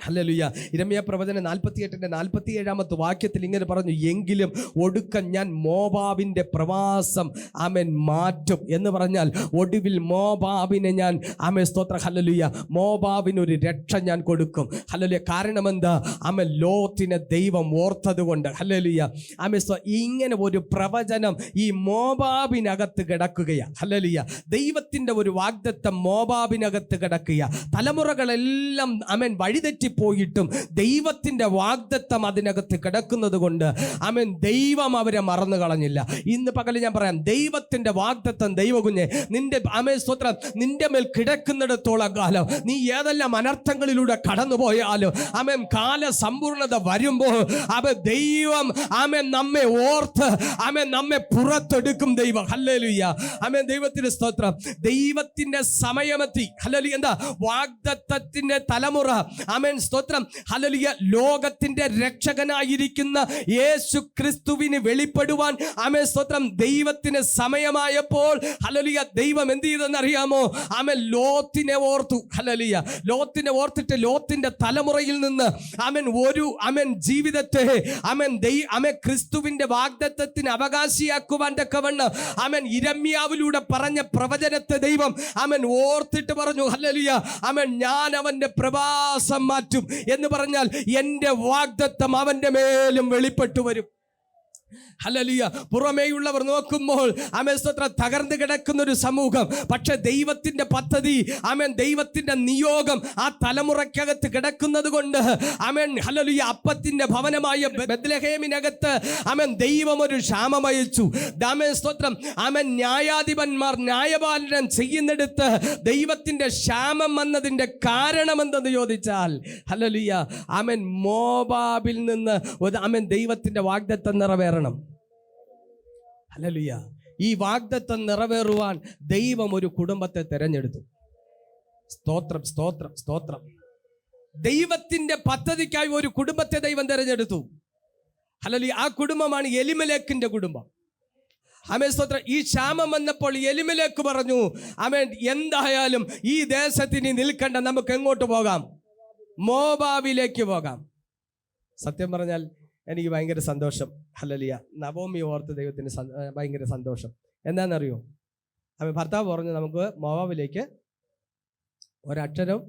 ഹല്ലേലൂയ. യിരെമ്യാ പ്രവചനം 48-ന്റെ 47-ാമത്തെ വാക്യത്തിൽ ഇങ്ങനെ പറഞ്ഞു, എങ്കിലും ഒടുക്കം ഞാൻ മോവാബിന്റെ പ്രവാസം ആമേൻ മാറ്റും എന്ന് പറഞ്ഞാൽ ഒടുവിൽ മോവാബിനെ ഞാൻ ആമേൻ സ്തോത്ര ഹല്ലേലൂയ മോവാബിനൊരു രക്ഷ ഞാൻ കൊടുക്കും. ഹല്ലേലൂയ. കാരണം എന്താ? ആമേൻ ലോത്തിനെ ദൈവം ഓർത്തത് കൊണ്ട്. ഹല്ലേലൂയ. ആമേൻ. ഇങ്ങനെ ഒരു പ്രവചനം ഈ മോവാബിനകത്ത് കിടക്കുകയാണ്. ഹല്ലേലൂയ. ദൈവത്തിന്റെ ഒരു വാഗ്ദത്തം മോവാബിനകത്ത് കിടക്കുക. തലമുറകളെല്ലാം ആമേൻ വഴിതെറ്റി പോയിട്ടും ദൈവത്തിന്റെ വാഗ്ദത്തം അതിനകത്ത് കിടക്കുന്നത് കൊണ്ട് ആമേൻ ദൈവം അവരെ മറന്നു കളഞ്ഞില്ല. ഇന്ന് പകൽ ഞാൻ പറയാം, ദൈവത്തിന്റെ വാഗ്ദത്തം ദൈവകുഞ്ഞെ നിന്റെ ആമേൻ സ്തോത്രം നിന്റെ മേൽ കിടക്കുന്നിടത്തോളം കാലം നീ ഏതെല്ലാം അനർത്ഥങ്ങളിലൂടെ കടന്നുപോയാലും ആമേൻ കാല സമ്പൂർണത വരുമ്പോൾ ആമേൻ ദൈവം ആമേൻ നമ്മെ ഓർത്ത് ആമേൻ നമ്മെ പുറത്തെടുക്കും ദൈവം. ഹല്ലേലൂയ. ആമേൻ. ദൈവത്തിന്റെ സ്തോത്രം. ദൈവത്തിന്റെ സമയമെത്തി. ഹല്ലേലൂയ. എന്താ? വാഗ്ദത്തത്തിന്റെ തലമുറ ആമേൻ സ്തോത്രം ഹല്ലേലൂയ ലോകത്തിന്റെ രക്ഷകനായിരിക്കുന്ന യേശു ക്രിസ്തുവിന് വെളിപ്പെടുവാൻ ആമേൻ സ്തോത്രം ദൈവത്തിന് സമയമായപ്പോൾ ഹല്ലേലൂയ ദൈവം എന്ത് ചെയ്തെന്ന് അറിയാമോ? ആമേൻ ലോത്തിനെ ഓർത്തു. ഹല്ലേലൂയ. ലോത്തിനെ ഓർത്തിട്ട് ലോത്തിന്റെ തലമുറയിൽ നിന്ന് ആമേൻ ഒരു ആമേൻ ജീവിതത്തെ ആമേൻ ആമേൻ ക്രിസ്തുവിന്റെ വാഗ്ദത്തത്തിന് അവകാശിയാക്കുവാൻ തക്കവണ്ണം ആമേൻ യിരെമ്യാവിലൂടെ പറഞ്ഞ പ്രവചനത്തെ ദൈവം ആമേൻ ഓർത്തിട്ട് പറഞ്ഞു. ഹല്ലേലൂയ. ആമേൻ. ഞാൻ അവന്റെ പ്രവാസം മാറ്റും എന്ന് പറഞ്ഞാൽ എൻ്റെ വാഗ്ദത്തം അവന്റെ മേലും വെളിപ്പെട്ടു വരും. ഹല്ലേലൂയ. പുറമേയുള്ളവർ നോക്കുമ്പോൾ ആമേൻ സ്തോത്രം തകർന്നു കിടക്കുന്ന ഒരു സമൂഹം. പക്ഷെ ദൈവത്തിന്റെ പദ്ധതി ആമേൻ ദൈവത്തിന്റെ നിയോഗം ആ തലമുറയ്ക്കകത്ത് കിടക്കുന്നത് കൊണ്ട് ആമേൻ ഹല്ലേലൂയ അപ്പത്തിന്റെ ഭവനമായ ബെത്ലഹേമിനകത്ത് ആമേൻ ദൈവം ഒരു ക്ഷാമം അയച്ചു. ആമേൻ സ്തോത്രം. ആമേൻ ന്യായാധിപന്മാർ ന്യായപാലനം ചെയ്യുന്നിടത്ത് ദൈവത്തിന്റെ ക്ഷാമം വന്നതിന്റെ കാരണം എന്തെന്ന് ചോദിച്ചാൽ ഹല്ലേലൂയ ആമേൻ മോവാബിൽ നിന്ന് ആമേൻ ദൈവത്തിന്റെ വാഗ്ദത്തം നിറവേറണം. ഹല്ലേലൂയ. ഈ വാഗ്ദത്തം നിറവേറുവാൻ ദൈവം ഒരു കുടുംബത്തെ തെരഞ്ഞെടുത്തു. സ്തോത്രം, സ്തോത്രം, സ്തോത്രം. ദൈവത്തിന്റെ പദ്ധതിക്കായി ഒരു കുടുംബത്തെ ദൈവം തെരഞ്ഞെടുത്തു. ഹല്ലേലൂയ. ആ കുടുംബമാണ് എലിമേലെക്കിന്റെ കുടുംബം. ആമേൻ സ്തോത്രം. ഈ ക്ഷാമം വന്നപ്പോൾ എലിമേലെക്ക് പറഞ്ഞു, ആമേൻ എന്തായാലും ഈ ദേശത്തിന് നിൽക്കണ്ട, നമുക്ക് എങ്ങോട്ട് പോകാം? മോവാബിലേക്ക് പോകാം. സത്യം പറഞ്ഞാൽ എനിക്ക് ഭയങ്കര സന്തോഷം. ഹല്ലേലൂയ. നവോമി ഓർത്ത് ദൈവത്തിന് ഭയങ്കര സന്തോഷം. എന്താണെന്നറിയോ? അവൻ ഭർത്താവ് പറഞ്ഞു, നമുക്ക് മോവാബിലേക്ക് ഒരക്ഷരം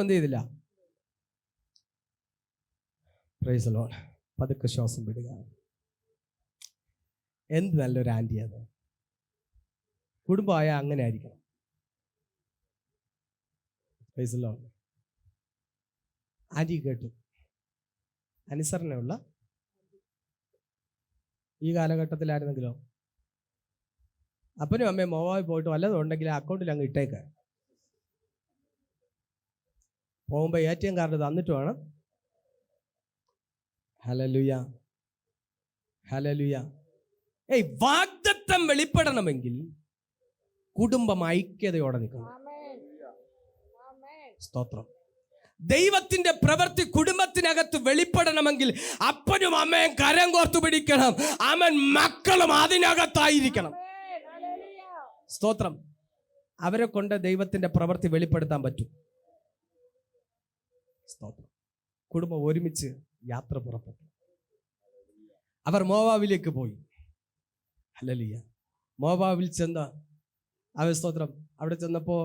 എന്ത് ചെയ്തില്ല. Praise the Lord. പതുക്കെ ശ്വാസം വിടുക. എന്ത് നല്ലൊരു ആൻറ്റി അത്. കുടുംബമായ അങ്ങനെ ആയിരിക്കണം. Praise the Lord. ആൻറ്റി കേട്ടു. അനുസരണയുള്ള ഈ കാലഘട്ടത്തിലായിരുന്നെങ്കിലോ അപ്പനും അമ്മയും മോവായി പോയിട്ട് വല്ലതും ഉണ്ടെങ്കിൽ അക്കൗണ്ടിൽ അങ്ങ് ഇട്ടേക്ക്. പോകുമ്പോൾ ATM കാർഡ് തന്നിട്ട് വേണം. Hallelujah, hallelujah. വാഗ്ദത്തം വെളിപ്പെടണമെങ്കിൽ കുടുംബം ഐക്യതയോടെ നിൽക്കണം. സ്തോത്രം. ദൈവത്തിന്റെ പ്രവൃത്തി കുടുംബത്തിനകത്ത് വെളിപ്പെടണമെങ്കിൽ അപ്പനും അമ്മയും കരം കോർത്തു പിടിക്കണം. അവൻ മക്കളും അതിനകത്തായിരിക്കണം. സ്തോത്രം. അവരെ കൊണ്ട് ദൈവത്തിന്റെ പ്രവൃത്തി വെളിപ്പെടുത്താൻ പറ്റും. സ്തോത്രം. കുടുംബം ഒരുമിച്ച് യാത്ര പുറപ്പെട്ടു. അവർ മോവാബിലേക്ക് പോയി. ഹല്ലേലൂയ. മോവാബിൽ ചെന്ന അവർ സ്തോത്രം അവിടെ ചെന്നപ്പോ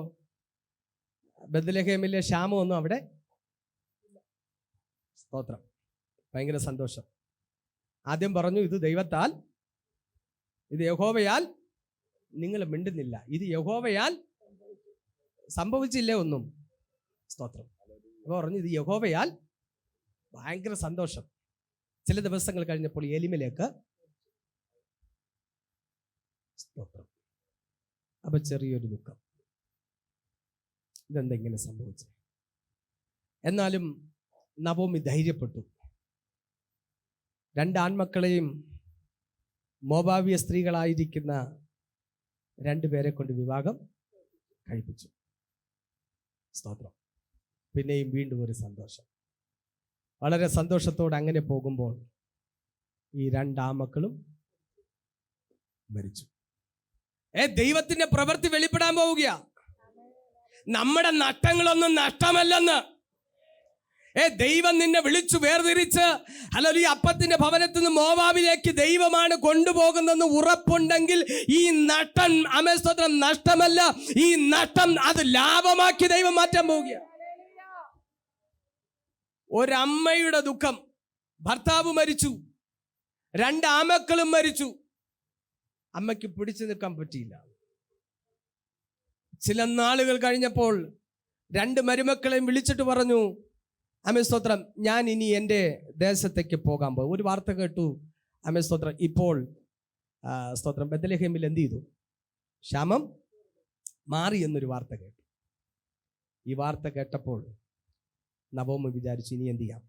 ബെത്ലഹേമിലെ ക്ഷാമമൊന്നും അവിടെ. സ്തോത്രം. ഭയങ്കര സന്തോഷം. ആദ്യം പറഞ്ഞു ഇത് ദൈവത്താൽ, ഇത് യഹോവയാൽ. നിങ്ങൾ മിണ്ടുന്നില്ല. ഇത് യഹോവയാൽ സംഭവിച്ചില്ലേ ഒന്നും. സ്തോത്രം. അപ്പൊ പറഞ്ഞു ഇത് യഹോവയാൽ. ഭയങ്കര സന്തോഷം. ചില ദിവസങ്ങൾ കഴിഞ്ഞപ്പോൾ എലിമലേക്ക്. സ്തോത്രം. അപ്പൊ ചെറിയൊരു ദുഃഖം. ഇതെന്തെങ്ങനെ സംഭവിച്ചു? എന്നാലും നവോമി ധൈര്യപ്പെട്ടു. 2 ആൺമക്കളെയും മോവാബിയ സ്ത്രീകളായിരിക്കുന്ന 2 പേരെ കൊണ്ട് വിവാഹം കഴിപ്പിച്ചു. സ്തോത്രം. പിന്നെയും വീണ്ടും ഒരു സന്തോഷം. വളരെ സന്തോഷത്തോടെ അങ്ങനെ പോകുമ്പോൾ ഈ 2 ആൺമക്കളും മരിച്ചു. ദൈവത്തിന്റെ പ്രവൃത്തി വെളിപ്പെടാൻ പോവുക. നമ്മുടെ നഷ്ടങ്ങളൊന്നും നഷ്ടമല്ലെന്ന്. ദൈവം നിന്നെ വിളിച്ചു വേർതിരിച്ച് ഹല്ലേലൂയ അപ്പത്തിന്റെ ഭവനത്തിൽ നിന്ന് മോവാബിലേക്ക് ദൈവമാണ് കൊണ്ടുപോകുന്നെന്ന് ഉറപ്പുണ്ടെങ്കിൽ ഈ നഷ്ടം സ്തോത്രം നഷ്ടമല്ല. ഈ നഷ്ടം അത് ലാഭമാക്കി ദൈവം മാറ്റാൻ പോവുക. ഒരമ്മയുടെ ദുഃഖം. ഭർത്താവ് മരിച്ചു, 2 ആമക്കളും മരിച്ചു. അമ്മയ്ക്ക് പിടിച്ചു നിൽക്കാൻ പറ്റിയില്ല. ചില നാളുകൾ കഴിഞ്ഞപ്പോൾ 2 മരുമക്കളെയും വിളിച്ചിട്ട് പറഞ്ഞു, അമ്മേ സ്തോത്രം, ഞാൻ ഇനി എൻ്റെ ദേശത്തേക്ക് പോകാൻ പോകും. ഒരു വാർത്ത കേട്ടു. അമ്മേ സ്തോത്രം, ഇപ്പോൾ സ്തോത്രം ബെത്ലഹേമിൽ എന്ത് ചെയ്തു? ക്ഷാമം മാറി എന്നൊരു വാർത്ത കേട്ടു. ഈ വാർത്ത കേട്ടപ്പോൾ നവോമി വിചാരിച്ചു ഇനി എന്ത് ചെയ്യാം?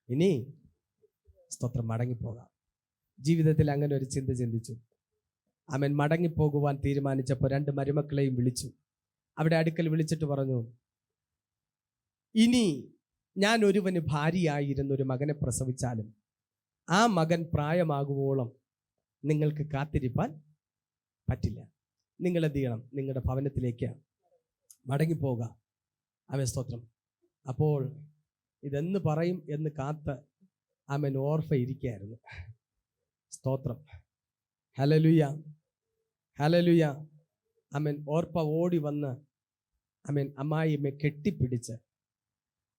ഇനി സ്തോത്രം മടങ്ങിപ്പോകാം. ജീവിതത്തിൽ അങ്ങനെ ഒരു ചിന്ത ചിന്തിച്ചു. അവൻ മടങ്ങിപ്പോകുവാൻ തീരുമാനിച്ചപ്പോൾ 2 മരുമക്കളെയും വിളിച്ചു. അവിടെ അടുക്കൽ വിളിച്ചിട്ട് പറഞ്ഞു, ഇനി ഞാൻ ഒരുവന് ഭാര്യയായിരുന്നൊരു മകനെ പ്രസവിച്ചാലും ആ മകൻ പ്രായമാകുവോളം നിങ്ങൾക്ക് കാത്തിരിപ്പാൻ പറ്റില്ല. നിങ്ങൾ എന്ത് ചെയ്യണം? നിങ്ങളുടെ ഭവനത്തിലേക്ക് മടങ്ങിപ്പോകുക. അവൻ സ്തോത്രം. അപ്പോൾ ഇതെന്ന് പറയും എന്ന് കാത്ത് അവൻ ഓർഫ ഇരിക്കുകയായിരുന്നു. സ്തോത്രം. Hallelujah, hallelujah. അവൻ ഓർപ്പ ഓടി വന്ന് അവൻ അമ്മായിയമ്മയെ കെട്ടിപ്പിടിച്ച്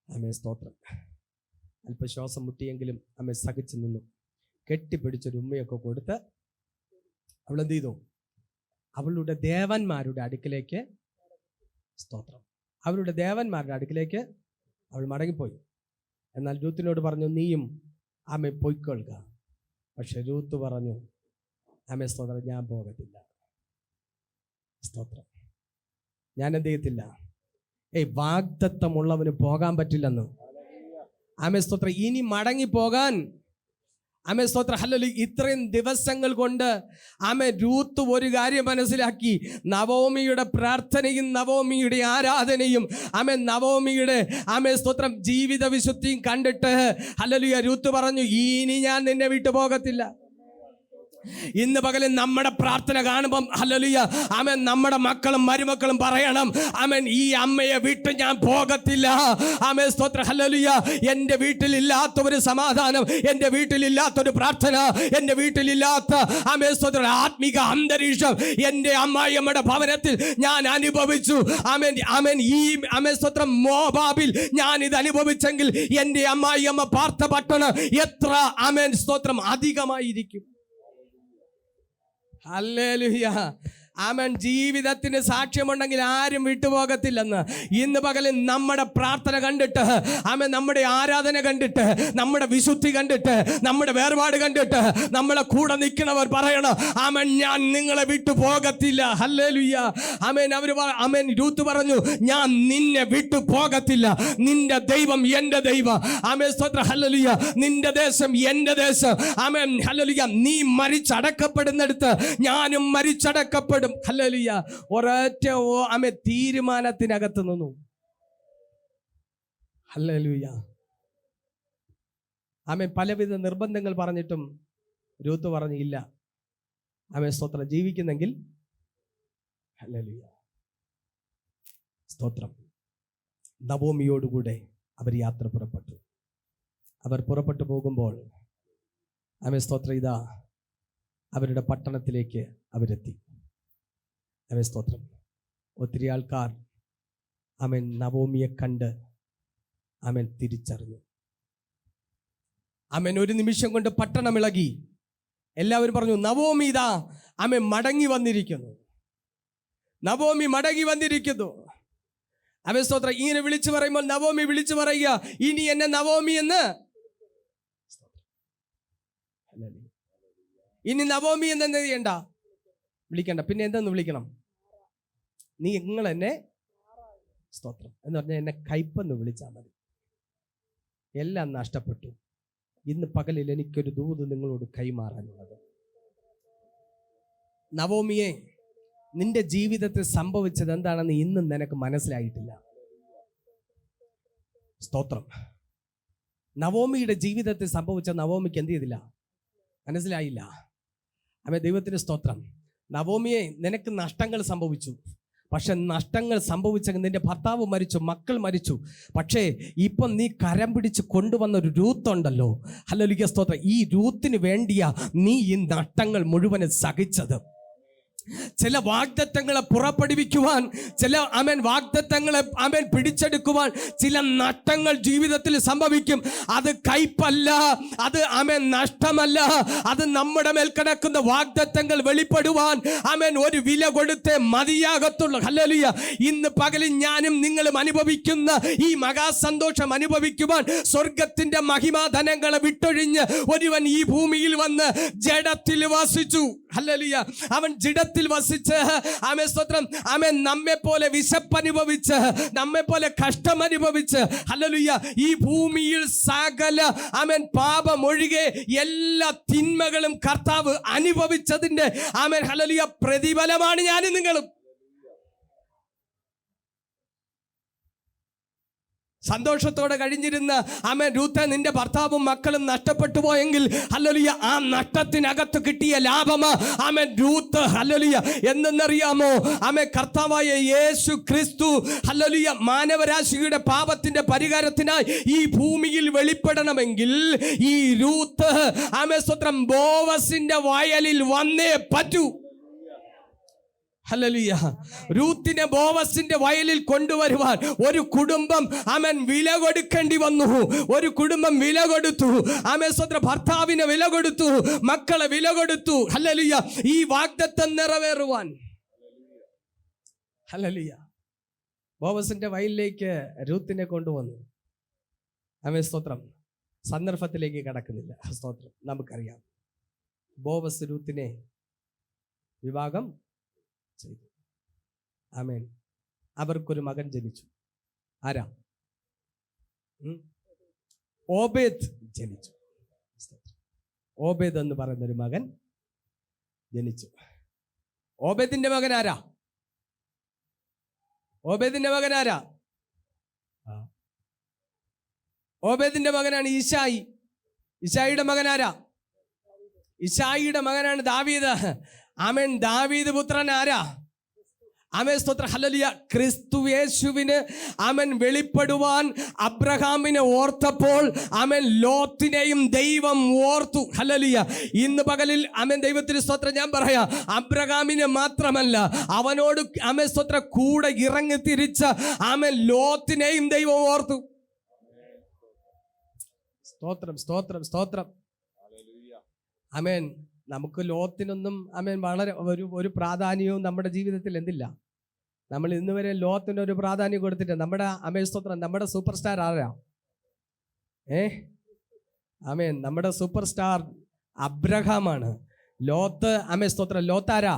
അവൻ സ്തോത്രം അല്പ ശ്വാസം മുട്ടിയെങ്കിലും അവൻ സഹിച്ചു നിന്നു. കെട്ടിപ്പിടിച്ചൊരു ഉമ്മയൊക്കെ കൊടുത്ത് അവൾ എന്ത് ചെയ്തു? അവളുടെ ദേവന്മാരുടെ അടുക്കിലേക്ക്, സ്തോത്രം, അവളുടെ ദേവന്മാരുടെ അടുക്കിലേക്ക് അവൾ മടങ്ങിപ്പോയി. എന്നാൽ രൂത്തിനോട് പറഞ്ഞു, നീയും ആമെ പൊയ്ക്കൊള്ളുക. പക്ഷെ രൂത്ത് പറഞ്ഞു, ആമേ സ്തോത്രം, ഞാൻ പോകത്തില്ല. സ്തോത്രം. ഞാൻ എന്ത് ചെയ്യത്തില്ല? വാഗ്ദത്തമുള്ളവന് പോകാൻ പറ്റില്ലെന്ന്. ആമേ സ്തോത്രം. ഇനി മടങ്ങിപ്പോകാൻ ആമേ സ്തോത്രം ഹല്ലേലൂയ. ഇത്രയും ദിവസങ്ങൾ കൊണ്ട് ആമേ രൂത്ത് ഒരു കാര്യം മനസ്സിലാക്കി. നവോമിയുടെ പ്രാർത്ഥനയും നവോമിയുടെ ആരാധനയും നവോമിയുടെ സ്തോത്രം ജീവിത വിശുദ്ധിയും കണ്ടിട്ട് ഹല്ലേലൂയ രൂത്ത് പറഞ്ഞു, ഇനി ഞാൻ നിന്നെ വിട്ടു പോകത്തില്ല. ഇന്ന് പകലും നമ്മുടെ പ്രാർത്ഥന കാണുമ്പം ഹല്ലേലൂയ നമ്മുടെ മക്കളും മരുമക്കളും പറയണം, ആമേൻ, ഈ അമ്മയെ വിട്ട് ഞാൻ പോകത്തില്ല. ആമേൻ സ്തോത്രം ഹല്ലേലൂയ. എൻ്റെ വീട്ടിലില്ലാത്ത ഒരു സമാധാനം, എൻ്റെ വീട്ടിലില്ലാത്തൊരു പ്രാർത്ഥന, എൻ്റെ വീട്ടിലില്ലാത്ത ആമേൻ സ്തോത്രം ആത്മിക അന്തരീക്ഷം എൻ്റെ അമ്മായിയമ്മയുടെ ഭവനത്തിൽ ഞാൻ അനുഭവിച്ചു. ആമേൻ, ആമേൻ. ഈ ആമേൻ സ്തോത്രം മോവാബിൽ ഞാൻ ഇത് അനുഭവിച്ചെങ്കിൽ എൻ്റെ അമ്മായിയമ്മ പാർത്ത പട്ടണം എത്ര ആമേൻ സ്തോത്രം അധികമായിരിക്കും. ഹല്ലേലൂയ. ആമേൻ. ജീവിതത്തിന് സാക്ഷ്യമുണ്ടെങ്കിൽ ആരും വിട്ടുപോകത്തില്ലെന്ന്. ഇന്ന് പകലിൽ നമ്മുടെ പ്രാർത്ഥന കണ്ടിട്ട്, ആമേൻ, നമ്മുടെ ആരാധന കണ്ടിട്ട്, നമ്മുടെ വിശുദ്ധി കണ്ടിട്ട്, നമ്മുടെ വേർപാട് കണ്ടിട്ട് നമ്മളെ കൂടെ നിൽക്കുന്നവർ പറയണം, ആമേൻ, ഞാൻ നിങ്ങളെ വിട്ടു പോകത്തില്ല. ഹല്ലേലൂയ. ആമേൻ. ആമേൻ. രൂത്ത് പറഞ്ഞു, ഞാൻ നിന്നെ വിട്ടു പോകത്തില്ല. നിന്റെ ദൈവം എന്റെ ദൈവം. ആമേൻ. സ്തോത്രം. ഹല്ലേലൂയ. നിന്റെ ദേശം എന്റെ ദേശം. ആമേൻ. ഹല്ലേലൂയ. നീ മരിച്ചടക്കപ്പെടുന്നിടത്ത് ഞാനും മരിച്ചടക്കപ്പെടും. ഹല്ലേലൂയ. ഒരൊറ്റ ആമേൻ തീരുമാനത്തിനകത്ത് നിന്നു. ഹല്ലേലൂയ. ആമേൻ. പലവിധ നിർബന്ധങ്ങൾ പറഞ്ഞിട്ടും രൂത്ത് പറഞ്ഞു, ഇല്ല. ആമേൻ. സ്തോത്രം. ജീവിക്കുന്നെങ്കിൽ. ഹല്ലേലൂയ. സ്തോത്രം. നവോമിയോടുകൂടെ അവർ യാത്ര പുറപ്പെട്ടു. അവർ പുറപ്പെട്ടു പോകുമ്പോൾ ആമേൻ. സ്തോത്രം. ഇതാ അവരുടെ പട്ടണത്തിലേക്ക് അവരെത്തി. ആമേൻ. സ്തോത്രം. ഒത്തിരി ആൾക്കാർ ആമേൻ നവോമിയെ കണ്ട് ആമേൻ തിരിച്ചറിഞ്ഞു. ആമേൻ. ഒരു നിമിഷം കൊണ്ട് പട്ടണം ഇളകി. എല്ലാവരും പറഞ്ഞു, നവോമി ഇതാ ആമേൻ മടങ്ങി വന്നിരിക്കുന്നു. നവോമി മടങ്ങി വന്നിരിക്കുന്നു. ആമേൻ. സ്തോത്രം. ഇങ്ങനെ വിളിച്ചു പറയുമ്പോൾ നവോമി വിളിച്ചു പറയുക, ഇനി എന്നെ നവോമി എന്ന്, ഇനി നവോമി എന്ന് എന്ത് ചെയ്യണ്ട, വിളിക്കണ്ട. പിന്നെ എന്തെന്ന് വിളിക്കണം? നിങ്ങൾ എന്നെ, സ്തോത്രം, എന്ന് പറഞ്ഞാൽ എന്നെ കയ്പെന്ന് വിളിച്ചാൽ മതി. എല്ലാം നഷ്ടപ്പെട്ടു. ഇന്ന് പകലിൽ എനിക്കൊരു ദൂത് നിങ്ങളോട് കൈമാറാനുള്ളത്. നവോമിയെ, നിന്റെ ജീവിതത്തിൽ സംഭവിച്ചത് എന്താണെന്ന് ഇന്നും നിനക്ക് മനസ്സിലായിട്ടില്ല. സ്തോത്രം. നവോമിയുടെ ജീവിതത്തിൽ സംഭവിച്ച നവോമിക്ക് എന്ത് ചെയ്തില്ല? മനസ്സിലായില്ല. ആമേൻ. ദൈവത്തിന് സ്തോത്രം. നവോമിയെ, നിനക്ക് നഷ്ടങ്ങൾ സംഭവിച്ചു. പക്ഷെ നഷ്ടങ്ങൾ സംഭവിച്ച നിന്റെ ഭർത്താവ് മരിച്ചു, മക്കൾ മരിച്ചു. പക്ഷേ ഇപ്പം നീ കരം പിടിച്ച് കൊണ്ടുവന്ന ഒരു രൂത്തുണ്ടല്ലോ. ഹല്ലേലൂയ. സ്തോത്രം. ഈ രൂത്തിന് വേണ്ടിയാ നീ ഈ നഷ്ടങ്ങൾ മുഴുവനും സഹിച്ചത്. ചില വാഗ്ദത്തങ്ങളെ പുറപ്പെടുവിക്കുവാൻ, ചില ആമേൻ വാഗ്ദത്തങ്ങളെ ആമേൻ പിടിച്ചെടുക്കുവാൻ ചില നഷ്ടങ്ങൾ ജീവിതത്തിൽ സംഭവിക്കും. അത് കയ്പല്ല, അത് ആമേൻ നഷ്ടമല്ല, അത് നമ്മുടെ മേൽ കിടക്കുന്ന വാഗ്ദത്തങ്ങൾ വെളിപ്പെടുവാൻ ആമേൻ ഒരു വില കൊടുത്തേ മതിയാകത്തുള്ളൂ. ഹല്ലേലൂയ. ഇന്ന് പകലിൽ ഞാനും നിങ്ങളും അനുഭവിക്കുന്ന ഈ മഹാസന്തോഷം അനുഭവിക്കുവാൻ സ്വർഗത്തിന്റെ മഹിമാധനങ്ങളെ വിട്ടൊഴിഞ്ഞ് ഒരുവൻ ഈ ഭൂമിയിൽ വന്ന് ജഡത്തിൽ വസിച്ചു. ഹല്ലേലൂയ. അവൻ ജഡത്തിൽ വസിച്ച് ആമേൻ. സ്തോത്രം. ആമേൻ. നമ്മെ പോലെ വിശപ്പനുഭവിച്ച്, നമ്മെ പോലെ കഷ്ടമനുഭവിച്ച്, ഹല്ലേലൂയ, ഈ ഭൂമിയിൽ സകല ആമേൻ പാപം ഒഴികെ എല്ലാ തിന്മകളും കർത്താവ് അനുഭവിച്ചതിന്റെ ആമേൻ ഹല്ലേലൂയ പ്രതിഫലമാണ് ഞാനും നിങ്ങളും. സന്തോഷത്തോടെ കഴിഞ്ഞിരുന്ന ആമേൻ രൂത്ത്, നിന്റെ ഭർത്താവും മക്കളും നഷ്ടപ്പെട്ടു പോയെങ്കിൽ ഹല്ലേലൂയ ആ നഷ്ടത്തിനകത്ത് കിട്ടിയ ലാഭമാ ആമേൻ രൂത്ത്. ഹല്ലേലൂയ. എന്തെന്നറിയാമോ? ആമേൻ കർത്താവായ യേശു ക്രിസ്തു ഹല്ലേലൂയ മാനവരാശിയുടെ പാപത്തിന്റെ പരിഹാരത്തിനായി ഈ ഭൂമിയിൽ വെളിപ്പെടണമെങ്കിൽ ഈ രൂത്ത് ആമേൻ സ്തോത്രം ബോവസിന്റെ വയലിൽ വന്നേ പറ്റൂ. ഹല്ലേലൂയ. രൂത്തിനെ ബോവസിന്റെ വയലിൽ കൊണ്ടുവരുവാൻ ഒരു കുടുംബം ആമേൻ വില കൊടുക്കേണ്ടി വന്നു. ഒരു കുടുംബം വില കൊടുത്തു. ആമേൻ സ്തോത്രം. ഭർത്താവിനെ വില കൊടുത്തു, മക്കളെ വില കൊടുത്തു. ഹല്ലേലൂയ. ഈ വാഗ്ദത്തം നിറവേറുവാൻ. ഹല്ലേലൂയ. ബോവസിന്റെ വയലിലേക്ക് രൂത്തിനെ കൊണ്ടുവന്നു. ആമേൻ സ്തോത്രം. സന്ദർഭത്തിലേക്ക് കടക്കുന്നില്ല. സ്തോത്രം. നമുക്കറിയാം, ബോവസ് രൂത്തിനെ വിവാഹം ചെയ്തു. ആമേൻ. അവർക്കൊരു മകൻ ജനിച്ചു. ആരാ? ഓബേദ് ജനിച്ചു. ഓബേദ് എന്ന് പറയുന്നൊരു മകൻ ജനിച്ചു. ഓബേദിന്റെ മകൻ ആരാ? ഓബേദിന്റെ മകൻ ആരാ? ഓബേദിന്റെ മകനാണ് ഈശായി. ഇശായിയുടെ മകൻ ആരാ? ഇശായിയുടെ മകനാണ് ദാവീദ്. ആമേൻ. ദാവീദ് പുത്രൻ ആരാ? ആമേൻ സ്തോത്രം. ഹല്ലേലൂയ. ക്രിസ്തു യേശുവിന് ആമേൻ വെളിപ്പെടുവാൻ അബ്രഹാമിനെ ഓർത്തപ്പോൾ ആമേൻ ലോത്തിനെയും ദൈവം ഓർത്തു. ഹല്ലേലൂയ. ഇന്ന് പകലിൽ ആമേൻ ദൈവത്തിന് സ്തോത്രം. ഞാൻ പറയാം, അബ്രഹാമിനെ മാത്രമല്ല, അവനോട് ആമേൻ സ്തോത്രം കൂടെ ഇറങ്ങി തിരിച്ച ആമേൻ ലോത്തിനെയും ദൈവം ഓർത്തു. സ്തോത്രം, സ്തോത്രം, സ്തോത്രം. ആമേൻ. നമുക്ക് ലോകത്തിനൊന്നും വളരെ ഒരു പ്രാധാന്യവും നമ്മുടെ ജീവിതത്തിൽ എന്തില്ല. നമ്മൾ ഇന്ന് വരെ ലോകത്തിന് ഒരു പ്രാധാന്യം കൊടുത്തിട്ട് നമ്മുടെ സ്തോത്രം, നമ്മുടെ സൂപ്പർ സ്റ്റാർ ആരാ? നമ്മുടെ സൂപ്പർ സ്റ്റാർ അബ്രഹാമാണ്. ലോത്ത് സ്തോത്രം, ലോത്താരാ?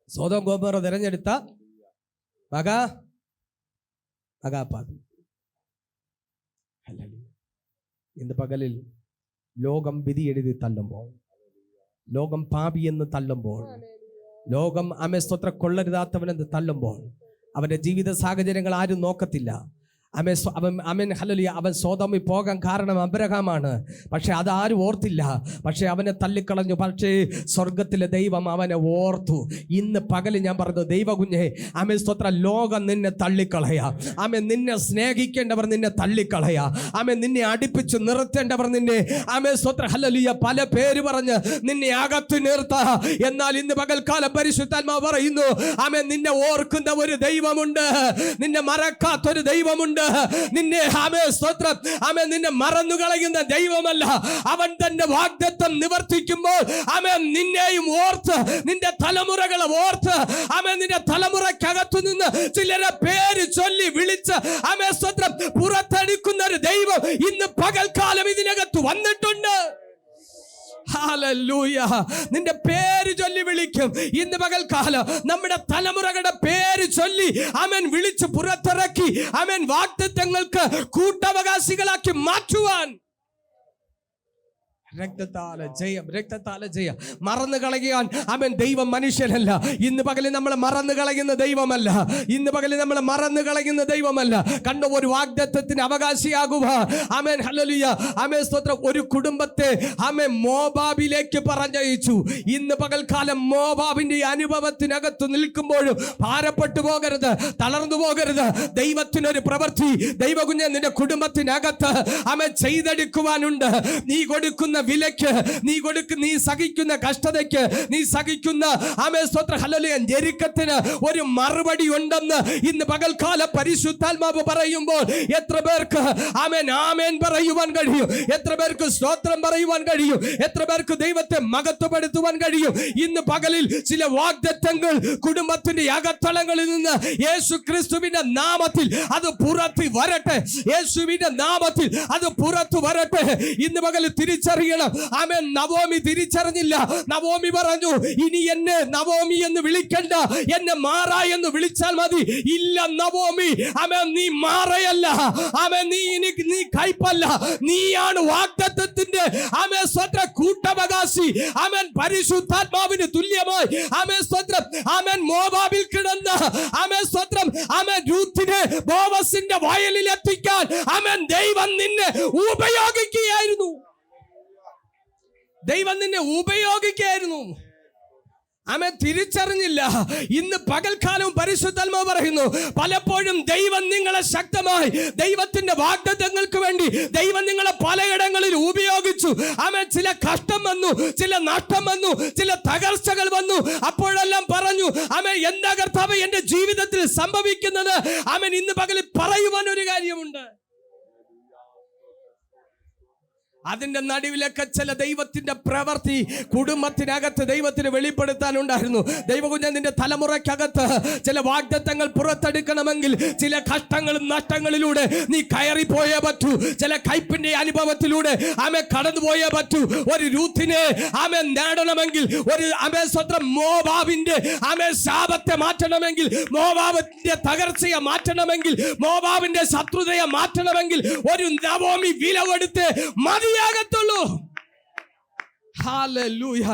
സോദോം ഗോമോറ തിരഞ്ഞെടുത്ത മകാപാപി. ഇന്ന് പകലിൽ ലോകം വിധി എഴുതി തള്ളുമ്പോൾ, ലോകം പാപി എന്ന് തള്ളുമ്പോൾ, ലോകം സ്തോത്രം കൊള്ളരുതാത്തവനെന്ന് തള്ളുമ്പോൾ, അവന്റെ ജീവിത സാഹചര്യങ്ങൾ ആരും നോക്കത്തില്ല. അവൻ സോദോമിൽ പോകാൻ കാരണം അബ്രഹാമാണ്. പക്ഷെ അതാരും ഓർത്തില്ല. പക്ഷെ അവനെ തള്ളിക്കളഞ്ഞു. പക്ഷേ സ്വർഗത്തിലെ ദൈവം അവനെ ഓർത്തു. ഇന്ന് പകല് ഞാൻ പറഞ്ഞു, ദൈവകുഞ്ഞെ സ്തോത്രം, ലോകം നിന്നെ തള്ളിക്കളയാ. നിന്നെ സ്നേഹിക്കേണ്ടവർ നിന്നെ തള്ളിക്കളയാ. നിന്നെ അടുപ്പിച്ച് നിർത്തേണ്ടവർ നിന്നെ സ്തോത്രം ഹല്ലേലൂയ പല പേര് പറഞ്ഞ് നിന്നെ അകത്ത് നിർത്താ. എന്നാൽ ഇന്ന് പകൽക്കാലം പരിശുദ്ധാത്മാവ് പറയുന്നു, നിന്നെ ഓർക്കുന്ന ഒരു ദൈവമുണ്ട്, നിന്നെ മറക്കാത്തൊരു ദൈവമുണ്ട്. നിന്നെ സ്തോത്രം, നിന്നെ മറന്നു കളയുന്ന ദൈവമല്ല. അവൻ തന്റെ വാഗ്ദത്തം നിവർത്തിക്കുമ്പോൾ നിന്നെയും ഓർത്ത്, നിന്റെ തലമുറകളെ ഓർത്ത്, നിന്റെ തലമുറക്കകത്തു നിന്ന് ചിലരെ പേര് ചൊല്ലി വിളിച്ച് സ്തോത്രം പുറത്തെടുക്കുന്ന ഒരു ദൈവം ഇന്ന് പകൽക്കാലം ഇതിനകത്ത് വന്നിട്ടുണ്ട്. ഹല്ലേലൂയ. നിന്റെ പേര് ചൊല്ലി വിളിക്കും. ഇന്ന് പകൽക്കാലം നമ്മുടെ തലമുറകളുടെ പേര് ചൊല്ലി വിളിച്ച് പുറത്തിറക്കി വാഗ്ദത്തങ്ങൾക്ക് കൂട്ടവകാശികളാക്കി മാറ്റുവാൻ. രക്തത്താല ജയം, രക്തത്താല ജയം. മറന്നു കളയാൻ ദൈവം മനുഷ്യനല്ല. ഇന്ന് പകലിൽ നമ്മൾ മറന്നു കളയുന്ന ദൈവമല്ല. ഇന്ന് പകലിൽ നമ്മൾ മറന്നു കളയുന്ന ദൈവമല്ല. കണ്ട ഒരു വാഗ്ദത്തത്തിന് അവകാശിയാകുക. ഹല്ലേലൂയ. സ്തോത്രം. ഒരു കുടുംബത്തെ മോവാബിലേക്ക് പറഞ്ഞയച്ചു. ഇന്ന് പകൽക്കാലം മോവാബിന്റെ അനുഭവത്തിനകത്ത് നിൽക്കുമ്പോഴും ഭാരപ്പെട്ടു പോകരുത്, തളർന്നു പോകരുത്. ദൈവത്തിനൊരു പ്രവൃത്തി ദൈവകുഞ്ഞെ നിന്റെ കുടുംബത്തിനകത്ത് ചെയ്തെടുക്കുവാനുണ്ട്. നീ കൊടുക്കുന്ന വിലക്ക്, നീ സഹിക്കുന്ന കഷ്ടതയ്ക്ക്, നീ സഹിക്കുന്ന സ്തോത്രം ഹല്ലേലൂയ ഞെരുക്കത്തിന് ഒരു മറുപടി ഉണ്ടെന്ന് ഇന്ന് പകൽക്കാല പരിശുദ്ധാത്മാവ് പറയുമ്പോൾ എത്ര പേർക്ക് ആമേൻ പറയുവാൻ കഴിയും? എത്ര പേർക്ക് സ്തോത്രം പറയുവാൻ കഴിയും? എത്ര പേർക്ക് ദൈവത്തെ മഹത്വപ്പെടുത്തുവാൻ കഴിയും? ഇന്ന് പകലിൽ ചില വാഗ്ദത്തങ്ങൾ കുടുംബത്തിന്റെ അകത്തളങ്ങളിൽ നിന്ന് യേശു ക്രിസ്തുവിന്റെ നാമത്തിൽ അത് പുറത്ത് വരട്ടെ. യേശുവിന്റെ നാമത്തിൽ അത് പുറത്തു വരട്ടെ. ഇന്ന് പകലിൽ തിരിച്ചറിയണം. നവോമി തിരിച്ചറിഞ്ഞില്ല. നവോമി പറഞ്ഞു, ഇനി എന്നെ നവോമി എന്ന് വിളിക്കണ്ട, എന്നെ മാറ എന്ന് വിളിച്ചാൽ മതി. ഇല്ല നവോമി, നീ മാറയല്ല, നീ കൈപ്പല്ല, നീയാണ് വാഗ്ദത്തത്തിന്റെ സ്വത്ര കൂട്ടവകാശി. പരിശുദ്ധാത്മാവിന് തുല്യമായി സ്വത്രം മോവാബിൽ കിടന്ന സ്വത്രം രൂത്തിനെ ബോവസിന്റെ വയലിൽ എത്തിക്കാൻ ദൈവം നിന്നെ ഉപയോഗിക്കുകയായിരുന്നു. ദൈവം നിന്നെ ഉപയോഗിക്കുകയായിരുന്നു. തിരിച്ചറിഞ്ഞില്ല. ഇന്ന് പകൽക്കാലവും പരിശുദ്ധാത്മാവ് പറയുന്നു, പലപ്പോഴും ദൈവം നിങ്ങളെ ശക്തമായി ദൈവത്തിന്റെ വാഗ്ദത്തങ്ങൾക്ക് വേണ്ടി ദൈവം നിങ്ങളെ പലയിടങ്ങളിൽ ഉപയോഗിച്ചു. ചില കഷ്ടം വന്നു, ചില നഷ്ടം വന്നു, ചില തകർച്ചകൾ വന്നു. അപ്പോഴെല്ലാം പറഞ്ഞു, എന്താ കർത്താവേ എന്റെ ജീവിതത്തിൽ സംഭവിക്കുന്നത്? ഇന്ന് പകലിൽ പറയുവാൻ ഒരു കാര്യമുണ്ട്. അതിന്റെ നടുവിലൊക്കെ ചില ദൈവത്തിന്റെ പ്രവൃത്തി കുടുംബത്തിനകത്ത് ദൈവത്തിന് വെളിപ്പെടുത്താനുണ്ടായിരുന്നു. ദൈവകുഞ്ഞ നിന്റെ തലമുറയ്ക്കകത്ത് ചില വാഗ്ദത്തങ്ങൾ പുറത്തെടുക്കണമെങ്കിൽ ചില കഷ്ടങ്ങളും നഷ്ടങ്ങളിലൂടെ നീ കയറിപ്പോയേ പറ്റൂ. ചില കയ്പിന്റെ അനുഭവത്തിലൂടെ കടന്നുപോയേ പറ്റൂ. ഒരു രൂത്തിനെ നേടണമെങ്കിൽ, ഒരു സ്വന്തം മോവാബിന്റെ ശാപത്തെ മാറ്റണമെങ്കിൽ, മോവാബിന്റെ തകർച്ചയെ മാറ്റണമെങ്കിൽ, മോവാബിന്റെ ശത്രുതയെ മാറ്റണമെങ്കിൽ ഒരു നവോമി വില കൊടുത്ത് മതിയാകത്തുള്ളൂ. ഹല്ലേലൂയ.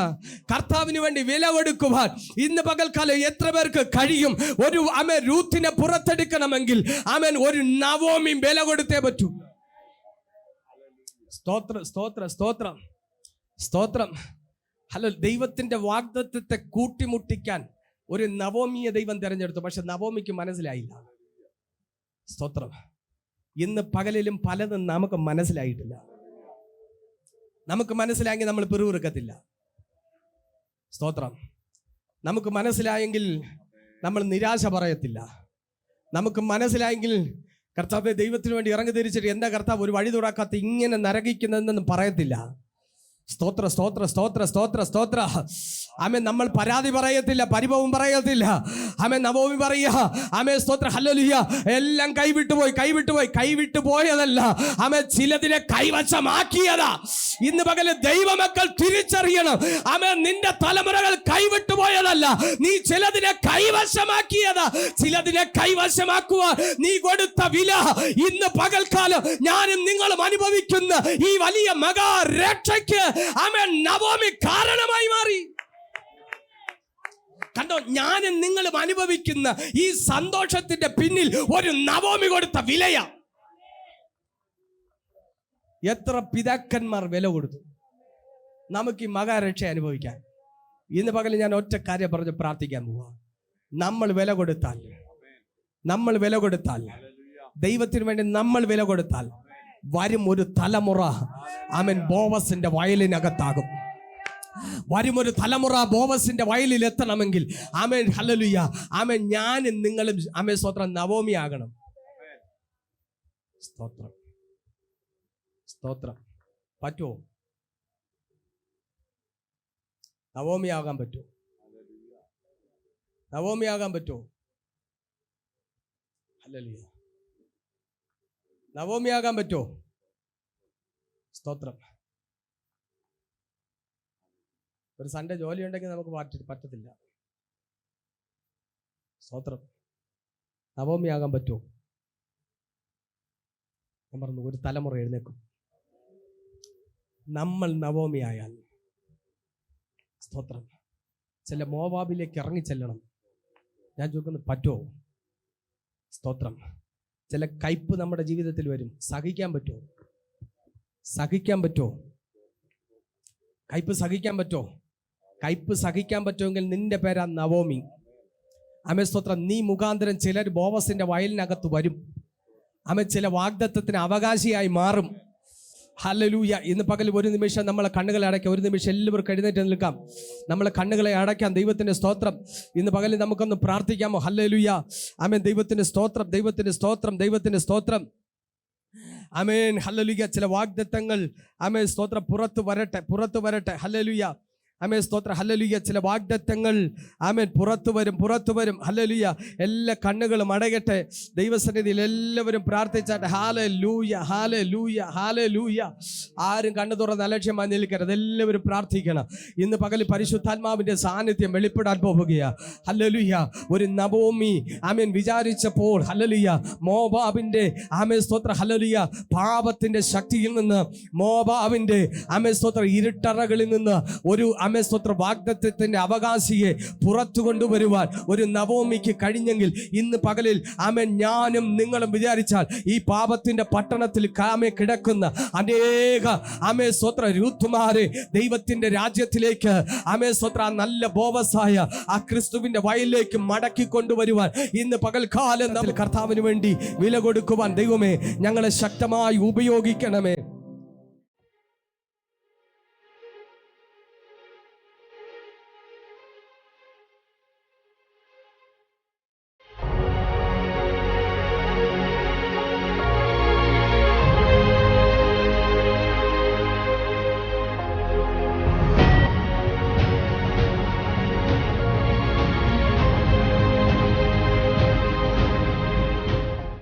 കർത്താവിന് വേണ്ടി വില കൊടുക്കുവാൻ ഇന്ന് പകൽക്കാലം എത്ര പേർക്ക് കഴിയും? ഒരു രൂത്തിനെ പുറത്തെടുക്കണമെങ്കിൽ ഒരു നവോമി വില കൊടുത്തേ പറ്റൂ. സ്തോത്രം, സ്തോത്രം, സ്തോത്രം, സ്തോത്രം. ഹലോ, ദൈവത്തിന്റെ വാഗ്ദത്തത്തെ കൂട്ടിമുട്ടിക്കാൻ ഒരു നവോമിയെ ദൈവം തിരഞ്ഞെടുത്തു. പക്ഷെ നവോമിക്ക് മനസ്സിലായില്ല. സ്തോത്രം. ഇന്ന് പകലിലും പലതും നമുക്ക് മനസ്സിലായിട്ടില്ല. നമുക്ക് മനസ്സിലായെങ്കിൽ നമ്മൾ പിറുപിറുക്കത്തില്ല. സ്തോത്രം. നമുക്ക് മനസ്സിലായെങ്കിൽ നമ്മൾ നിരാശ പറയത്തില്ല. നമുക്ക് മനസ്സിലായെങ്കിൽ കർത്താവ് ദൈവത്തിന് വേണ്ടി ഇറങ്ങി തിരിച്ചിട്ട് എന്താ കർത്താവ് ഒരു വഴി തുറക്കാത്ത ഇങ്ങനെ നരകിക്കുന്നതെന്ന് പറയത്തില്ല. സ്തോത്ര സ്തോത്ര സ്തോത്ര സ്തോത്ര സ്തോത്ര. ആമേൻ. നമ്മൾ പരാതി പറയത്തില്ല, പരിഭവം പറയത്തില്ല. ആമേൻ. നവോമി പറയുക, ആമേൻ സ്തോത്ര ഹല്ലേലൂയ, എല്ലാം കൈവിട്ടു പോയതല്ല, ആമേൻ ചിലതിനെ കൈവശമാക്കിയതാ. ഇന്ന് പകല് ദൈവമക്കൾ തിരിച്ചറിയണം. ആമേൻ. നിന്റെ തലമുറകൾ കൈവിട്ടു പോയതല്ല, നീ ചിലതിനെ കൈവശമാക്കിയതാ. ചിലതിനെ കൈവശമാക്കുവാൻ നീ കൊടുത്ത വില ഇന്ന് പകൽക്കാലം ഞാനും നിങ്ങളും അനുഭവിക്കുന്ന ഈ വലിയ മഹാരക്ഷയ്ക്ക് ആമേൻ നവോമി കാരണമായി മാറി. കണ്ടോ, ഞാനും നിങ്ങളും അനുഭവിക്കുന്ന ഈ സന്തോഷത്തിന്റെ പിന്നിൽ ഒരു നവോമി കൊടുത്ത വിലയാ. എത്ര പിതാക്കന്മാർ വില കൊടുത്തു നമുക്ക് ഈ മഹാരക്ഷ അനുഭവിക്കാൻ. ഇന്ന് പകൽ ഞാൻ ഒറ്റ കാര്യം പറഞ്ഞ് പ്രാർത്ഥിക്കാൻ പോവാ. നമ്മൾ വില കൊടുത്താൽ ദൈവത്തിന് വേണ്ടി നമ്മൾ വില കൊടുത്താൽ വരും ഒരു തലമുറ ആമേൻ ബോവസിന്റെ വയലിനകത്താകും. വരും ഒരു തലമുറ ബോവസിന്റെ വയലിൽ എത്തണമെങ്കിൽ ആമേൻ ഹല്ലേലൂയ, ആമേൻ ഞാനും നിങ്ങളും ആമേൻ സ്തോത്രം നവോമി ആകണം. സ്തോത്രം സ്തോത്രം. പറ്റുമോ? നവോമിയാകാൻ പറ്റുമോ? നവോമിയാകാൻ പറ്റുമോ? ഹല്ലേലൂയ. നവോമിയാകാൻ പറ്റുമോ? സ്തോത്രം. ഒരു സൺഡേ ജോലി ഉണ്ടെങ്കിൽ നമുക്ക് പറ്റത്തില്ല. സ്തോത്രം. നവോമിയാകാൻ പറ്റുമോ? ഞാൻ പറഞ്ഞു, ഒരു തലമുറ എഴുന്നേക്കും. നമ്മൾ നവോമിയായാൽ സ്തോത്രം ചില മോവാബിലേക്ക് ഇറങ്ങിച്ചെല്ലണം. ഞാൻ ചോദിക്കുന്നത് പറ്റുമോ? സ്തോത്രം. ചില കയ്പ് നമ്മുടെ ജീവിതത്തിൽ വരും. സഹിക്കാൻ പറ്റുമോ? കയ്പ് സഹിക്കാൻ പറ്റുമെങ്കിൽ നിന്റെ പേരാ നവോമി. ആമേൻ സ്തോത്രം. നീ മുഖാന്തരം ചിലർ ബോവസിന്റെ വയലിനകത്ത് വരും. ആമേൻ. ചില വാഗ്ദത്തത്തിന് അവകാശിയായി മാറും. ഹല്ലേലൂയ. ഇന്ന് പകൽ ഒരു നിമിഷം നമ്മളെ കണ്ണുകളെ അടയ്ക്കാം. ഒരു നിമിഷം എല്ലാവർക്കും എഴുന്നേറ്റ് നിൽക്കാം. നമ്മളെ കണ്ണുകളെ അടയ്ക്കാം. ദൈവത്തിന്റെ സ്തോത്രം. ഇന്ന് പകൽ നമുക്കൊന്ന് പ്രാർത്ഥിക്കാമോ? ഹല്ലേലൂയ. ആമേൻ. ദൈവത്തിന്റെ സ്തോത്രം. ആമേൻ. ഹല്ലേലൂയ. ചില വാഗ്ദത്തങ്ങൾ ആമേൻ സ്തോത്രം പുറത്തു വരട്ടെ. ഹല്ലേലൂയ. ആമേൻ സ്തോത്രം. ഹല്ലേലൂയ. ചില വാഗ്ദത്തങ്ങൾ ആമേൻ പുറത്തു വരും. ഹല്ലേലൂയ. എല്ലാ കണ്ണുകളും അടയട്ടെ. ദൈവസന്നിധിയിൽ എല്ലാവരും പ്രാർത്ഥിച്ചാട്ടെ. ഹല്ലേലൂയ. ആരും കണ്ണു തുറന്ന് അലക്ഷ്യമായി നിൽക്കരുത്. എല്ലാവരും പ്രാർത്ഥിക്കണം. ഇന്ന് പകൽ പരിശുദ്ധാത്മാവിന്റെ സാന്നിധ്യം വെളിപ്പെടാൻ പോവുകയാണ്. ഹല്ലേലൂയ. ഒരു നവോമി ആമേൻ വിചാരിച്ചപ്പോൾ ഹല്ലേലൂയ മോവാബിന്റെ ആമേൻ സ്തോത്രം ഹല്ലേലൂയ പാപത്തിന്റെ ശക്തിയിൽ നിന്ന്, മോവാബിന്റെ ആമേൻ സ്തോത്രം ഇരുട്ടറകളിൽ നിന്ന് ഒരു ആമേൻ സ്തോത്രം വാഗ്ദത്തത്തിന്റെ അവകാശിയെ പുറത്തു കൊണ്ടുവരുവാൻ ഒരു നവോമിക്ക് കഴിഞ്ഞെങ്കിൽ ഇന്ന് പകലിൽ ആമേൻ ഞാനും നിങ്ങളും വിചാരിച്ചാൽ ഈ പാപത്തിന്റെ പട്ടണത്തിൽ ആമേൻ കിടക്കുന്ന അനേക ആമേൻ സ്തോത്ര രൂത്തുമാരെ ദൈവത്തിന്റെ രാജ്യത്തിലേക്ക് ആമേൻ സ്തോത്ര നല്ല ബോവസായ ആ ക്രിസ്തുവിന്റെ വയലിലേക്ക് മടക്കി കൊണ്ടുവരുവാൻ ഇന്ന് പകൽക്കാലം കർത്താവിന് വേണ്ടി വില കൊടുക്കുവാൻ ദൈവമേ ഞങ്ങളെ ശക്തമായി ഉപയോഗിക്കണമേ.